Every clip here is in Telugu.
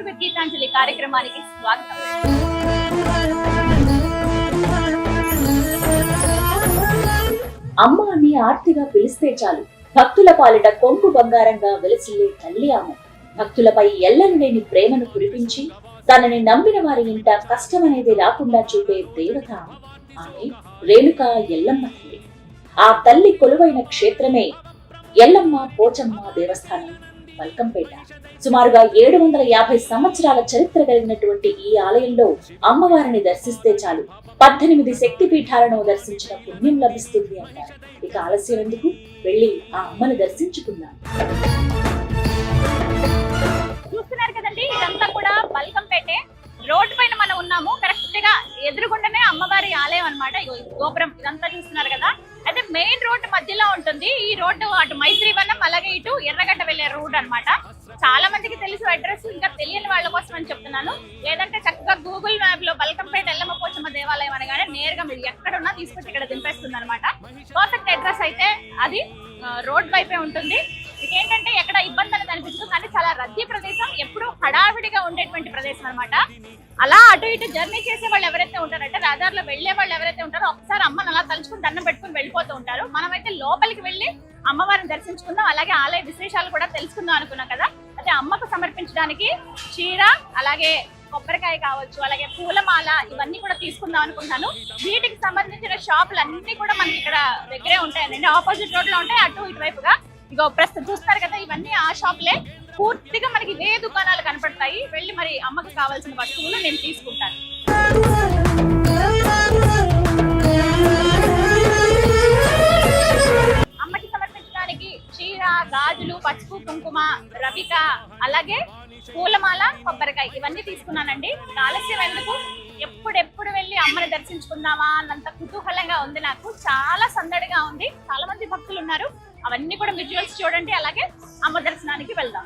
ఎపిసోడ్ విత్ గీతాంజలి కార్యక్రమానికి స్వాగతం. అమ్మ అని ఆర్తిగా పిలిస్తే చాలు భక్తుల పాలిట కొంపు బంగారంగా వెలసిల్లే తల్లి ఆమె. భక్తులపై ఎల్లను లేని ప్రేమను కురిపించి తనని నమ్మిన వారి ఇంట కష్టమనేది రాకుండా చూపే దేవత ఆమె. ఆమె రేణుక ఎల్లమ్మ తల్లి. ఆ తల్లి కొలువైన క్షేత్రమే ఎల్లమ్మ పోచమ్మ దేవస్థానం బల్కంపేట. సుమారుగా 750 సంవత్సరాల చరిత్ర కలిగినటువంటి ఈ ఆలయంలో అమ్మవారిని దర్శిస్తే చాలు 18 శక్తి పీఠాలను దర్శించిన పుణ్యం లభిస్తుంది అంటారు. ఇక ఆలస్యం ఎందుకు, వెళ్ళి ఆ అమ్మను దర్శించుకుందాం. చూస్తున్నారు కదండి, ఇదంతా కూడా బల్కంపేటే. రోడ్డు పైన మనం ఉన్నాము, కరెక్ట్ గా ఎదురుగుండానే అమ్మవారి ఆలయం అన్నమాట. గోపురం ఇదంతా చూస్తున్నారు కదా. అయితే మెయిన్ రోడ్డు మధ్యలో ఉంటుంది ఈ రోడ్డు. అటు మైత్రివనం, అలాగే ఇటు ఎర్రగడ్డ వెళ్లే రోడ్ అన్నమాట. చాలా మందికి తెలుసు అడ్రస్, ఇంకా తెలియని వాళ్ళ కోసం అని చెప్తున్నాను. లేదంటే చక్కగా గూగుల్ మ్యాప్ లో బల్కంపేట ఎల్లమ్మ పోచమ్మ దేవాలయం అనగానే నేరుగా మీరు ఎక్కడున్నా తీసుకొచ్చి ఇక్కడ దింపేస్తుంది అనమాట. పర్ఫెక్ట్ అడ్రస్ అయితే అది రోడ్ వైపే ఉంటుంది. ఇదేంటంటే ఎక్కడ ఇబ్బంది అనేది అనిపించదు, కానీ చాలా రద్దీ ప్రదేశం, ఎప్పుడూ హడావిడిగా ఉండేటువంటి ప్రదేశం అనమాట. అలా అటు ఇటు జర్నీ చేసే వాళ్ళు ఎవరైతే ఉంటారంటే, రహదారిలో వెళ్లే వాళ్ళు ఎవరైతే ఉంటారో ఒకసారి అమ్మను అలా తలుచుకుని దండం పెట్టుకుని వెళ్ళిపోతూ ఉంటారు. మనమైతే లోపలికి వెళ్ళి అమ్మవారిని దర్శించుకుందాం, అలాగే ఆలయ విశేషాలు కూడా తెలుసుకుందాం అనుకున్నాం కదా. అయితే అమ్మకు సమర్పించడానికి చీర, అలాగే కొబ్బరికాయ కావచ్చు, అలాగే పూలమాల, ఇవన్నీ కూడా తీసుకుందాం అనుకుంటాను. వీటికి సంబంధించిన షాపులు అన్ని కూడా మనకి ఇక్కడ దగ్గరే ఉంటాయండి. ఆపోజిట్ రోడ్ లో ఉంటాయి, అటు ఇటువైపుగా. ఇక ప్రస్తుతం చూస్తారు కదా, ఇవన్నీ ఆ షాపులే. పూర్తిగా మనకి ఇవే దుకాణాలు కనపడతాయి. వెళ్ళి మరి అమ్మకి కావాల్సిన వస్తువులు నేను తీసుకుంటాను. అమ్మకి సమర్పించడానికి చీర, గాజులు, పసుపు, కుంకుమ, రవిక, అలాగే పూలమాల, కొబ్బరికాయ, ఇవన్నీ తీసుకున్నానండి. ఆలస్యం ఎందుకు, ఎప్పుడెప్పుడు వెళ్ళి అమ్మని దర్శించుకుందామా అన్నంత కుతూహలంగా ఉంది నాకు. చాలా సందడిగా ఉంది, చాలా మంది భక్తులు ఉన్నారు. అవన్నీ కూడా విజువల్స్ చూడండి, అలాగే అమ్మ దర్శనానికి వెళ్దాం.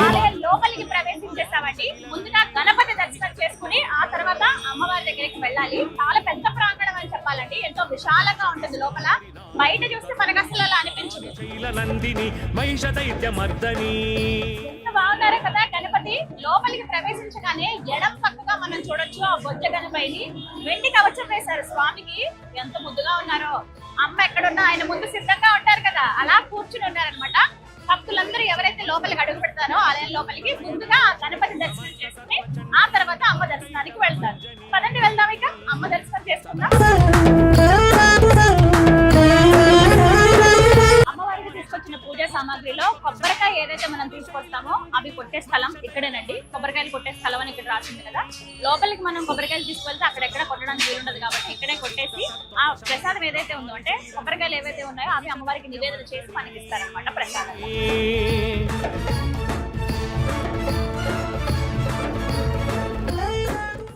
ఆలయం లోపలికి ప్రవేశించేసామండి. ముందుగా గణపతి దర్శనం చేసుకుని ఆ తర్వాత అమ్మవారి దగ్గరికి వెళ్ళాలి. చాలా పెద్ద ప్రాంగణం అని చెప్పాలండి, ఎంతో విశాలంగా ఉంటుంది లోపల. బయట చూస్తే మనకు అసలు అలా అనిపించదు. ఎంత బాగున్నారో కదా గణపతి. లోపలికి ప్రవేశించగానే ఎడం పక్కగా మనం చూడొచ్చు ఆ బొజ్జ గణపతిని. వెండి కవచం వేశారు స్వామికి, ఎంత ముద్దుగా ఉన్నారో. అమ్మ ఎక్కడున్నా ఆయన ముందు సిద్ధంగా ఉంటారు కదా, అలా కూర్చుని ఉన్నారనమాట. భక్తులందరూ ఎవరైతే లోపలికి అడుగు పెడతారో ఆలయం లోపలికి, ముందుగా గణపతి దర్శనం చేసుకుని ఆ తర్వాత అమ్మ దర్శనానికి వెళ్తారు. పదండి వెళ్దాం, ఇక అమ్మ దర్శనం చేసుకుందాం. అమ్మవారికి తీసుకొచ్చిన పూజా సామాగ్రిలో కొబ్బరికాయ ఏదైతే మనం తీసుకొస్తామో అవి కొట్టే స్థలం ఇక్కడేనండి. కొబ్బరికాయలు కొట్టే స్థలం అని ఇక్కడ రాసింది కదా. లోపలికి మనం కొబ్బరికాయలు తీసుకెళ్తే అక్కడెక్కడ కొట్టడానికి వీలుండదు కాబట్టి ఇక్కడే కొట్టేసి ఆ ప్రసాదం ఏదైతే ఉందో, అంటే కొబ్బరికాయలు ఏవైతే ఉన్నాయో అవి అమ్మవారికి నివేదన చేసి మనకి ఇస్తారనమాట ప్రసాదం.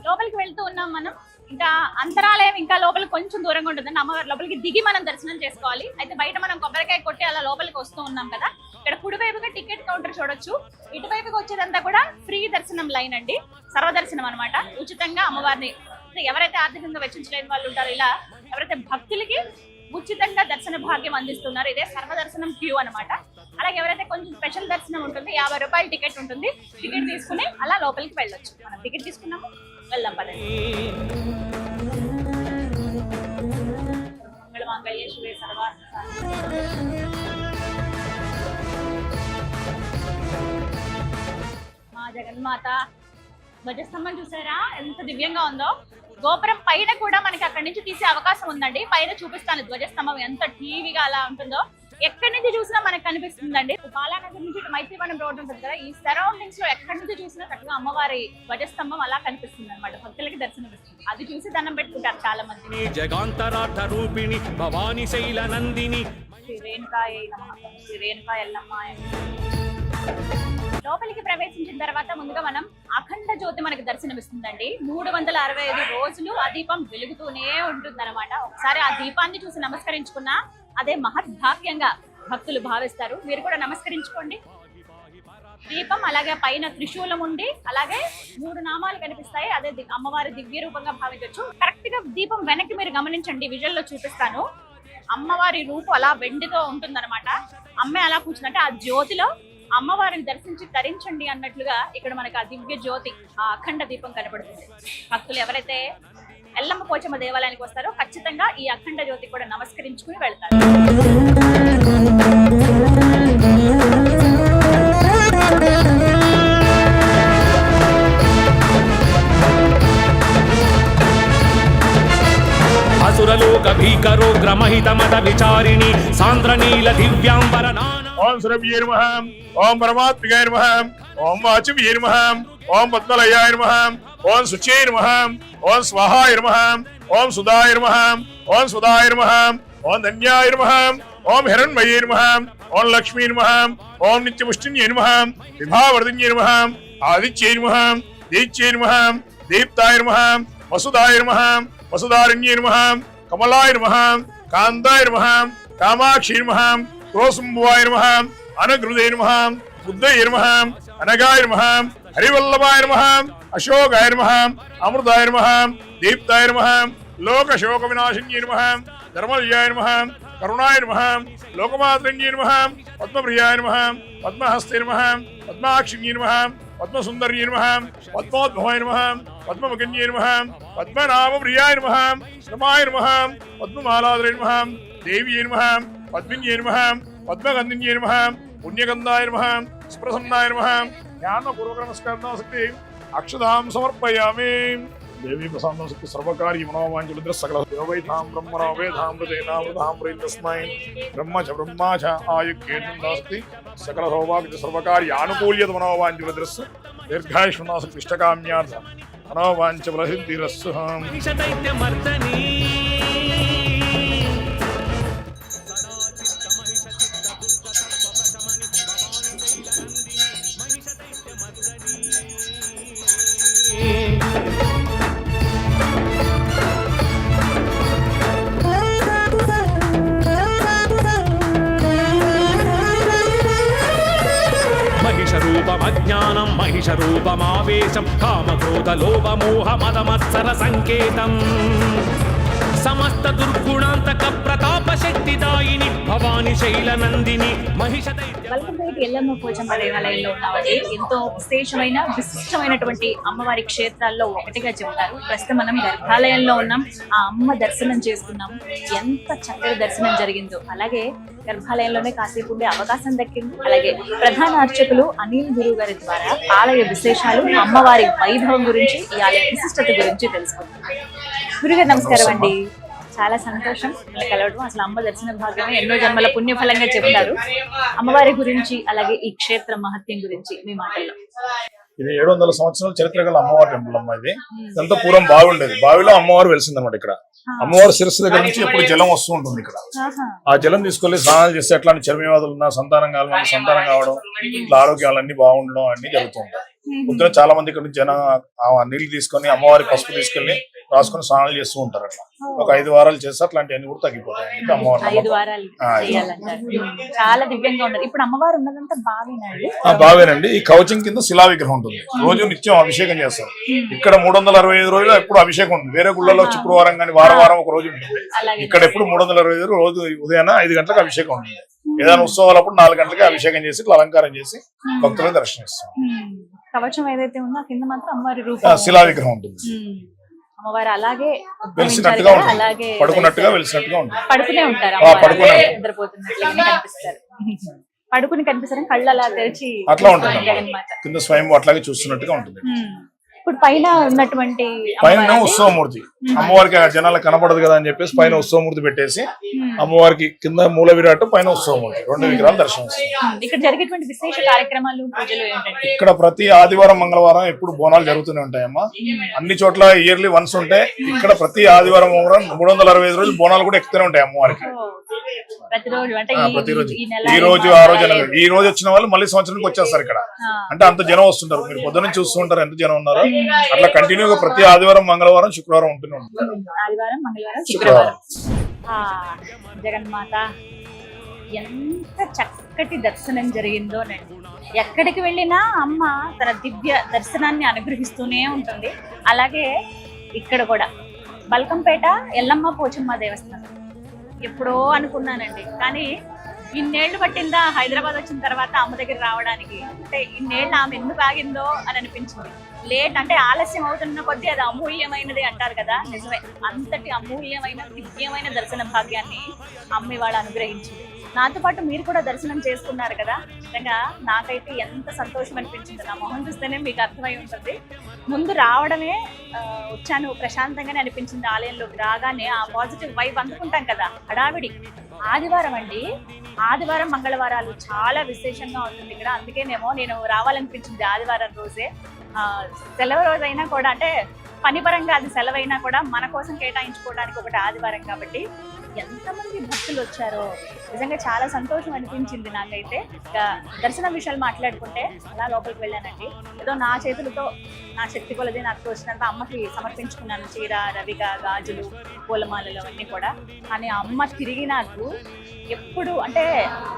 లోపలికి వెళ్తూ ఉన్నాం మనం. ఇంకా అంతరాలయం ఇంకా లోపలికి కొంచెం దూరంగా ఉంటుందండి. అమ్మవారి లోపలికి దిగి మనం దర్శనం చేసుకోవాలి. అయితే బయట మనం కొబ్బరికాయ కొట్టి అలా లోపలికి వస్తూ ఉన్నాం కదా. ఇక్కడ కుడివైపుగా టికెట్ కౌంటర్ చూడొచ్చు. ఇటువైపుగా వచ్చేదంతా కూడా ఫ్రీ దర్శనం లైన్ అండి, సర్వదర్శనం అనమాట. ఉచితంగా అమ్మవారిని ఎవరైతే ఆర్థికంగా వెచ్చించలేని వాళ్ళు ఉంటారో, ఇలా ఎవరైతే భక్తులకి ఉచితంగా దర్శన భాగ్యం అందిస్తున్నారు, ఇదే సర్వదర్శనం క్యూ అనమాట. అలాగే ఎవరైతే కొంచెం స్పెషల్ దర్శనం ఉంటుంది, 50 రూపాయల టికెట్ ఉంటుంది. టికెట్ తీసుకుని అలా లోపలికి వెళ్ళొచ్చు. మనం టికెట్ తీసుకున్నాము, వెళ్దాం పదండి. మంగళమాంగళ్యే శివే సర్వార్థ మా జగన్మాత. ధ్వజస్తంభం చూసారా ఎంత దివ్యంగా ఉందో. గోపురం పైన కూడా మనకి అక్కడి నుంచి తీసే అవకాశం ఉందండి. పైన చూపిస్తాను ధ్వజస్తంభం ఎంత టీవీగా అలా ఉంటుందో. ఎక్కడి నుంచి చూసినా మనకు కనిపిస్తుందండి. బాలానగర్ నుంచి ఇటు మైత్రివనం రోడ్ ఉంటుంది కదా, ఈ సరౌండింగ్స్ లో ఎక్కడి నుంచి చూసినా చక్కగా అమ్మవారి ధ్వజస్తంభం అలా కనిపిస్తుంది అనమాట. భక్తులకి దర్శనం ఇస్తుంది. అది చూసి దండం పెట్టుకుంటారు చాలా మంది. శ్రీ రేణుకాయ నమః, శ్రీ రేణుకా ఎల్లమ్మ. లోపలికి ప్రవేశించిన తర్వాత ముందుగా మనం అఖండ జ్యోతి మనకి దర్శనమిస్తుందండి. 365 రోజులు ఆ దీపం వెలుగుతూనే ఉంటుంది అనమాట. ఒకసారి ఆ దీపాన్ని చూసి నమస్కరించుకున్నా అదే మహద్భాగ్యంగా భక్తులు భావిస్తారు. మీరు కూడా నమస్కరించుకోండి. దీపం, అలాగే పైన త్రిశూలం ఉండి, అలాగే 3 నామాలు కనిపిస్తాయి. అదే అమ్మవారి దివ్య రూపంగా భావించవచ్చు. కరెక్ట్ గా దీపం వెనక్కి మీరు గమనించండి, విజువల్ లో చూపిస్తాను. అమ్మవారి రూపు అలా వెండితో ఉంటుందన్నమాట. అమ్మే అలా కూర్చుందంటే ఆ జ్యోతిలో అమ్మవారిని దర్శించి తరించండి అన్నట్లుగా ఇక్కడ మనకు ఆ దివ్య జ్యోతి, ఆ అఖండ దీపం కనబడుతుంది. భక్తులు ఎవరైతే ఎల్లమ్మ పోచమ్మ దేవాలయానికి వస్తారో ఖచ్చితంగా ఈ అఖండ జ్యోతి కూడా నమస్కరించుకుని వెళ్తారు. అసురలోక భీకరోగ్రమహిత మత విచారిణి సాంద్రనీల దివ్యాంబర ఓం సురభ్యే నమః, ఓం పరమాత్మికాయ నమః, ఓం వాచవ్యే నమః, ఓం పద్మలయాయ నమః, ఓం శుచే నమః, ఓం స్వాహాయ నమః, ఓం సుధాయ నమః, ఓం సుధాయ నమః, ఓం ధన్యాయ నమః, ఓం హిరణ్మయే నమః, ఓం లక్ష్మీ నమః, ఓం నిత్యముష్టిన్యే నమః, విభావర్ధిన్యే నమః, ఆదిత్యే నమః, దీత్యే నమః, దీప్తాయ నమః, వసుదాయ నమః, వసుధారణ్యే నమః, కమలాయ నమః, కాంతాయ నమః, కామాక్షి నమః, క్రోశంభువాయ నమః, అనగృదే నమః, బుద్ధయే నమః, అనగాయ నమః, హరివల్లభాయ నమః, అశోకాయ నమః, అమృతాయ నమః, దీప్తాయ నమః, లోకశోక వినాశిన్యే నమః, ధర్మల్యాయ నమః, కరుణాయ నమః, లోకమాత్రన్యే నమః, పద్మప్రియాయ నమః, పద్మహస్తే నమః, పద్మాక్షిన్యే నమః, పద్మసుందర్యే నమః, పద్మోద్భవాయ నమః, పద్మమగన్యే నమః, పద్మనామప్రియాయ నమః, రమాయ నమః, పద్మమాలాధరే నమః, దేవ్యే నమః, పద్మిన్యే నమః, పద్మగంధిన్యే నమః, పుణ్యగంధాయ నమః, స్ప్రసన్నాయ నమః. జ్ఞానపూర్వక నమస్కారాశక్తి అక్షదాం సమర్పయామి. దేవీ ప్రసాదం శక్తి సర్వకార్య మనోవాంఛలిద్ర సకల దేవైతాం బ్రహ్మణో వేదామృతేనామృతాం ప్రీతస్మై బ్రహ్మ చ బ్రహ్మా చ ఆయుక్యేంద్రాస్తి సకల సౌభాగ్య సర్వకార్య ఆనుకూల్యత మనోవాంఛలిద్రస్సు దీర్ఘాయుష్మనాశక్తి ఇష్టకామ్యార్థ మనోవాంఛ ప్రసిద్ధిరస్సు. దైత్యమర్దని మహిషరూపమజ్ఞానం మహిషరూపమావేశం కామక్రోధ లోభ మోహ మదమత్సర సంకేతం సమస్త దుర్గుణాంతక ప్రతాప శక్తిదాయిని భవాని శైలనందిని మహిష బల్కంపేట ఎల్లమ్మ పోచమ్మ దేవాలయంలో ఉన్నామండి. ఎంతో విశేషమైన విశిష్టమైనటువంటి అమ్మవారి క్షేత్రాల్లో ఒకటిగా చెబుతారు. ప్రస్తుతం మనం గర్భాలయంలో ఉన్నాం. ఆ అమ్మ దర్శనం చేసుకున్నాం. ఎంత చక్కటి దర్శనం జరిగిందో. అలాగే గర్భాలయంలోనే కాసేపు ఉండే అవకాశం దక్కింది. అలాగే ప్రధాన అర్చకులు అనిల్ గురువు గారి ద్వారా ఆలయ విశేషాలు, అమ్మవారి వైభవం గురించి, ఈ ఆలయ విశిష్టత గురించి తెలుసుకున్నాం. గురుగారు నమస్కారం అండి. చాలా సంతోషం కలవడం. అసలు అమ్మ దర్శన భాగ్యమే ఎన్నో జన్మల పుణ్యఫలంగా చెప్తారు. అమ్మవారి గురించి, అలాగే ఈ క్షేత్ర మహత్యం గురించి మీ మాటల్లో. ఇది 700 సంవత్సరాల చరిత్ర గల అమ్మవారి టెంపుల్ అమ్మ. ఇది ఇదంతా పూర్వం బావి ఉండేది. బావిలో అమ్మవారు వెలిసిందన్నమాట. ఇక్కడ అమ్మవారి శిరస్సు దగ్గర నుంచి ఎప్పుడు జలం వస్తూ ఉంటుంది. ఇక్కడ ఆ జలం తీసుకెళ్లి స్నానాలు చేస్తే ఎట్లాంటి చర్మవ్యాధులు ఉన్నా, సంతానం కావాలని సంతానం కావడం, ఇట్లా ఆరోగ్యాలన్నీ బాగుండడం అన్ని జరుగుతూ ఉంటాయి. పొద్దున చాలా మంది ఇక్కడ నుంచి జనం ఆ నీళ్లు తీసుకొని అమ్మవారి పసుపు తీసుకెళ్లి రాసుకొని స్నానాలు చేస్తూ ఉంటారు. అట్లా ఒక 5 వారాలు చేస్తే అట్లాంటి అన్ని కూడా తగ్గిపోతాయి. చాలా దివ్యంగా ఉండదు. ఇప్పుడు అమ్మవారు ఉన్నదంతా బావేనండి. ఈ కవచం కింద శిలా విగ్రహం ఉంటుంది. రోజు నిత్యం అభిషేకం చేస్తారు. ఇక్కడ 365 రోజులు ఎప్పుడు అభిషేకం ఉంటుంది. వేరే గుళ్ళలో శుక్రవారం కానీ వారం ఒక రోజు ఉంటుంది. ఇక్కడ ఎప్పుడు 365 రోజు ఉదయాన 5 గంటలకు అభిషేకం ఉంటుంది. ఏదైనా ఉత్సవాలప్పుడు 4 గంటలకి అభిషేకం చేసి ఇట్లా అలంకారం చేసి భక్తులకు దర్శనమిస్తాం. కవచం ఏదైతే ఉందో కింద మాత్రం అమ్మవారి రూపం శిలా విగ్రహం ఉంటుంది. అమ్మవారు అలాగే వెలిసినట్టుగా ఉంటుంది. పడుకున్నట్టుగా వెలిసినట్టుగా ఉంటుంది. పడుకునే ఉంటారు. నిద్రపోతున్నట్లుగానే కనిపిస్తారు. పడుకుని కనిపిస్తారు. కళ్ళు అలా తెరిచి అట్లా ఉంటుంది. కింద స్వయం అట్లాగే చూస్తున్నట్టుగా ఉంటుంది. ఇప్పుడు పైన ఉన్నటువంటి పైన ఉత్సవమూర్తి అమ్మవారికి జనాలకు కనపడదు కదా అని చెప్పేసి పైన ఉత్సవమూర్తి పెట్టేసి అమ్మవారికి కింద మూల విరాట్, పైన ఉత్సవమూర్తి 2 విగ్రహాలు దర్శనమిస్తాయి. ఇక్కడ జరిగేటువంటి విశేష కార్యక్రమాలు, పూజలు ఏంటంటే ఇక్కడ ప్రతి ఆదివారం మంగళవారం ఎప్పుడు బోనాలు జరుగుతూనే ఉంటాయమ్మా. అన్ని చోట్ల ఇయర్లీ వన్స్ ఉంటాయి. ఇక్కడ ప్రతి ఆదివారం 365 రోజులు బోనాలు కూడా ఎక్కుతూనే ఉంటాయి అమ్మవారికి. ప్రతిరోజు అంటే ప్రతిరోజు ఈ రోజు ఆ రోజు ఈ రోజు వచ్చిన వాళ్ళు మళ్ళీ సంవత్సరానికి వచ్చేస్తారు ఇక్కడ. అంటే అంత జనం వస్తుంటారు. మీరు పొద్దున్న చూస్తూ ఉంటారు ఎంత జనం ఉన్నారో. అట్లా కంటిన్యూగా ప్రతి ఆదివారం మంగళవారం శుక్రవారం ఉంటూనే ఉంటుంది. ఆదివారం మంగళవారం శుక్రవారం. జగన్మాత ఎంత చక్కటి దర్శనం జరిగిందోనండి. ఎక్కడికి వెళ్ళినా అమ్మ తన దివ్య దర్శనాన్ని అనుగ్రహిస్తూనే ఉంటుంది. అలాగే ఇక్కడ కూడా బల్కంపేట ఎల్లమ్మ పోచమ్మ దేవస్థానం ఎప్పుడో అనుకున్నానండి, కానీ ఇన్నేళ్లు పట్టిందా హైదరాబాద్ వచ్చిన తర్వాత అమ్మ దగ్గర రావడానికి? అంటే ఇన్నేళ్ళు ఆమె ఎందుకు ఆగిందో అని అనిపించింది. లేట్ అంటే ఆలస్యం అవుతున్న కొద్దీ అది అమూల్యమైనది అంటారు కదా, నిజమే. అంతటి అమూల్యమైన దివ్యమైన దర్శన భాగ్యాన్ని అమ్మ ఇవాళ అనుగ్రహించింది. నాతో పాటు మీరు కూడా దర్శనం చేసుకున్నారు కదా, నిజంగా నాకైతే ఎంత సంతోషం అనిపించింది. నా మొహం చూస్తేనే మీకు అర్థమై ఉంటుంది. ముందు రావడమే వచ్చాను ప్రశాంతంగానే అనిపించింది. ఆలయంలోకి రాగానే ఆ పాజిటివ్ వైబ్ అందుకుంటాం కదా, హడావిడి. ఆదివారం అండి, ఆదివారం మంగళవారాలు చాలా విశేషంగా ఉంటుంది ఇక్కడ. అందుకేనేమో నేను రావాలనిపించింది ఆదివారం రోజే. సెలవు రోజైనా కూడా, అంటే పనిపరంగా అది సెలవైనా కూడా మన కోసం కేటాయించుకోవడానికి ఒకటి ఆదివారం కాబట్టి ఎంతమంది భక్తులు వచ్చారో నిజంగా చాలా సంతోషం అనిపించింది నాకైతే. దర్శనం విషయాలు మాట్లాడుకుంటే అలా లోపలికి వెళ్ళానండి. ఏదో నా చేతులతో నా శక్తి కొలది నాకు తోచినంత అమ్మకి సమర్పించుకున్నాను. చీర, రవిక, గాజులు, పూలమాలలు అవన్నీ కూడా. కానీ అమ్మ తిరిగి నాకు ఎప్పుడు అంటే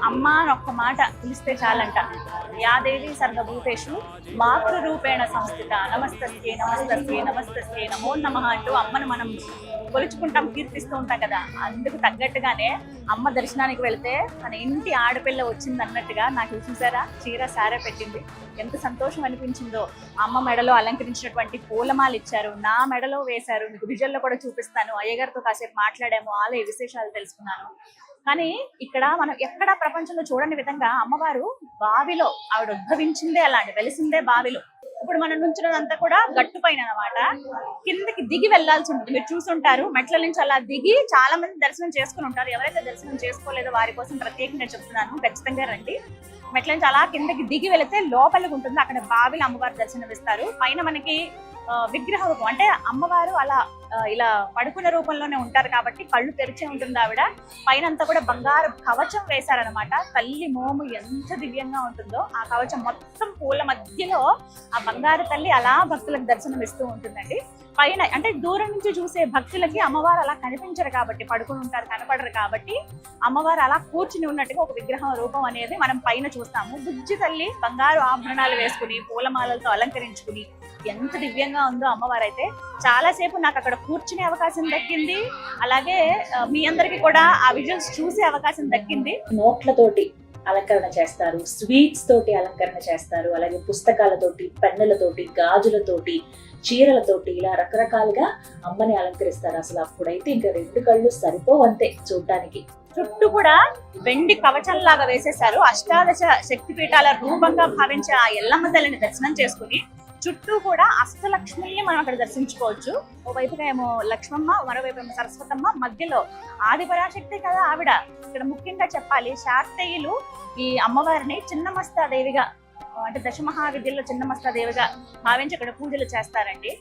అమ్మ అని ఒక్క మాట పిలిస్తే చాలంట. యాదేవి సర్వభూతేషు మాతృ రూపేణ సంస్థిత నమస్తస్యే నమస్తస్యే నమస్తస్యే నమో నమః అంటూ అమ్మను మనం కొలుచుకుంటాం, కీర్తిస్తూ ఉంటాం కదా. అందుకు తగ్గట్టుగానే అమ్మ దర్శనానికి వెళ్తే మన ఇంటి ఆడపిల్ల వచ్చింది అన్నట్టుగా నాకు చూసారా చీర సారే పెట్టింది. ఎంత సంతోషం అనిపించిందో. అమ్మ మెడలో అలంకరించినటువంటి పూలమాలు ఇచ్చారు, నా మెడలో వేశారు. మీకు విజువల్లో కూడా చూపిస్తాను. అయ్యగారితో కాసేపు మాట్లాడాము, ఆలయ విశేషాలు తెలుసుకున్నాను. కానీ ఇక్కడ మనం ఎక్కడా ప్రపంచంలో చూడని విధంగా అమ్మవారు బావిలో ఆవిడ ఉద్భవించిందే అలాంటి, వెలిసిందే బావిలో. ఇప్పుడు మనం నుంచినంతా కూడా గట్టు పైన అనమాట. కిందకి దిగి వెళ్లాల్సి ఉంటుంది. మీరు చూసుంటారు, మెట్ల నుంచి అలా దిగి చాలా మంది దర్శనం చేసుకుని ఉంటారు. ఎవరైతే దర్శనం చేసుకోలేదో వారి కోసం ప్రత్యేకంగా చెప్తున్నాను, ఖచ్చితంగా రండి. మెట్ల నుంచి అలా కిందకి దిగి వెళితే లోపలికి ఉంటుంది, అక్కడ బావిలో అమ్మవారు దర్శనం ఇస్తారు. పైన మనకి విగ్రహ రూపం, అంటే అమ్మవారు అలా ఇలా పడుకున్న రూపంలోనే ఉంటారు కాబట్టి కళ్ళు తెరిచే ఉంటుంది ఆవిడ. పైన అంతా కూడా బంగారు కవచం వేశారనమాట. తల్లి మోము ఎంత దివ్యంగా ఉంటుందో. ఆ కవచం మొత్తం పూల మధ్యలో ఆ బంగారు తల్లి అలా భక్తులకు దర్శనం ఇస్తూ ఉంటుందండి. పైన అంటే దూరం నుంచి చూసే భక్తులకి అమ్మవారు అలా కనిపించరు కాబట్టి, పడుకుని ఉంటారు కనపడరు కాబట్టి అమ్మవారు అలా కూర్చుని ఉన్నట్టుగా ఒక విగ్రహం రూపం అనేది మనం పైన చూస్తాము. బుజ్జి తల్లి బంగారు ఆభరణాలు వేసుకుని పూలమాలలతో అలంకరించుకుని ఎంత దివ్యంగా ఉందో అమ్మవారు. అయితే చాలాసేపు నాకు అక్కడ కూర్చునే అవకాశం దక్కింది. అలాగే మీ అందరికి కూడా ఆ విజువల్స్ చూసే అవకాశం దక్కింది. నోట్లతోటి అలంకరణ చేస్తారు, స్వీట్స్ తోటి అలంకరణ చేస్తారు, అలాగే పుస్తకాలతోటి, పెన్నులతోటి, గాజులతోటి, చీరలతోటి ఇలా రకరకాలుగా అమ్మని అలంకరిస్తారు. అసలు అప్పుడైతే ఇంకా రెండు కళ్ళు సరిపోవంతే చూడ్డానికి. చుట్టూ కూడా వెండి కవచంలాగా వేసేశారు. అష్టాదశ శక్తిపీఠాల రూపంగా భావించే ఆ ఎల్లమ్మ తల్లిని దర్శనం చేసుకుని చుట్టూ కూడా అష్టలక్ష్మిని మనం అక్కడ దర్శించుకోవచ్చు. ఓవైపుగా ఏమో లక్ష్మమ్మ, మరోవైపు ఏమో సరస్వతమ్మ, మధ్యలో ఆదిపరాశక్తి కదా ఆవిడ. ఇక్కడ ముఖ్యంగా చెప్పాలి, శాక్తేయులు ఈ అమ్మవారిని చిన్నమస్తాదేవిగా, అంటే దశమహావిద్యల్లో చిన్నమస్తాదేవిగా భావించి ఇక్కడ పూజలు చేస్తారండి.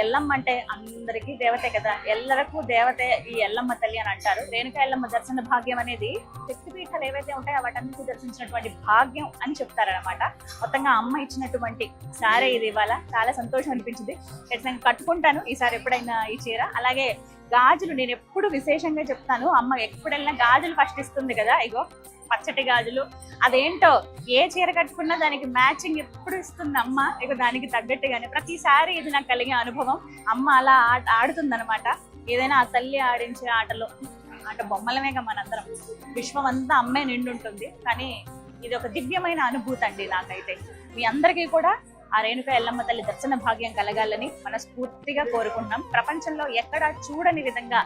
ఎల్లమ్మ అంటే అందరికీ దేవతే కదా, ఎల్లరకు దేవతే ఈ ఎల్లమ్మ తల్లి అని అంటారు. రేణుకా ఎల్లమ్మ దర్శన భాగ్యం అనేది శక్తిపీఠాలు ఏవైతే ఉంటాయో వాటన్నిటి దర్శించినటువంటి భాగ్యం అని చెప్తారనమాట. మొత్తంగా అమ్మ ఇచ్చినటువంటి సారే ఇది. ఇవాళ చాలా సంతోషం అనిపించింది. ఖచ్చితంగా కట్టుకుంటాను ఈసారి ఎప్పుడైనా ఈ చీర. అలాగే గాజులు నేను ఎప్పుడు విశేషంగా చెప్తాను, అమ్మ ఎప్పుడైనా గాజులు ఫస్ట్ ఇస్తుంది కదా, ఇగో పచ్చటి గాజులు. అదేంటో ఏ చీర కట్టుకున్నా దానికి మ్యాచింగ్ ఎప్పుడు ఇస్తుంది అమ్మ. ఇక దానికి తగ్గట్టుగానే ప్రతిసారి ఇది నాకు కలిగే అనుభవం. అమ్మ అలా ఆడుతుందనమాట. ఏదైనా ఆ తల్లి ఆడించే ఆటలో, అంటే బొమ్మలమేగా మనందరం, విశ్వం అంతా అమ్మే నిండుంటుంది. కానీ ఇది ఒక దివ్యమైన అనుభూతి అండి నాకైతే. మీ అందరికీ కూడా ఆ రేణుకా ఎల్లమ్మ తల్లి దర్శన భాగ్యం కలగాలని మనస్ఫూర్తిగా కోరుకుంటున్నాం. ప్రపంచంలో ఎక్కడా చూడని విధంగా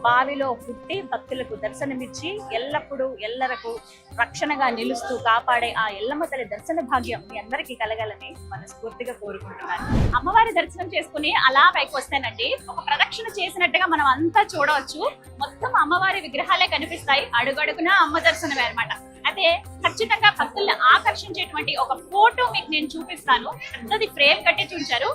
బావిలో పుట్టి భక్తులకు దర్శనమిచ్చి ఎల్లప్పుడూ ఎల్లరకు రక్షణగా నిలుస్తూ కాపాడే ఆ ఎల్లమ్మ తల్లి దర్శన భాగ్యం మీ అందరికీ కలగాలని మనస్ఫూర్తిగా కోరుకుంటున్నాను. అమ్మవారి దర్శనం చేసుకుని అలా పైకి వస్తేనండి ఒక ప్రదక్షిణ చేసినట్టుగా మనం అంతా చూడవచ్చు. మొత్తం అమ్మవారి విగ్రహాలే కనిపిస్తాయి. అడుగడుగునా అమ్మ దర్శనమే అనమాట. అయితే ఖచ్చితంగా భక్తుల్ని ఆకర్షించేటువంటి ఒక ఫోటో మీకు నేను చూపిస్తాను. పెద్దది ఫ్రేమ్ కట్టి చూపించారు.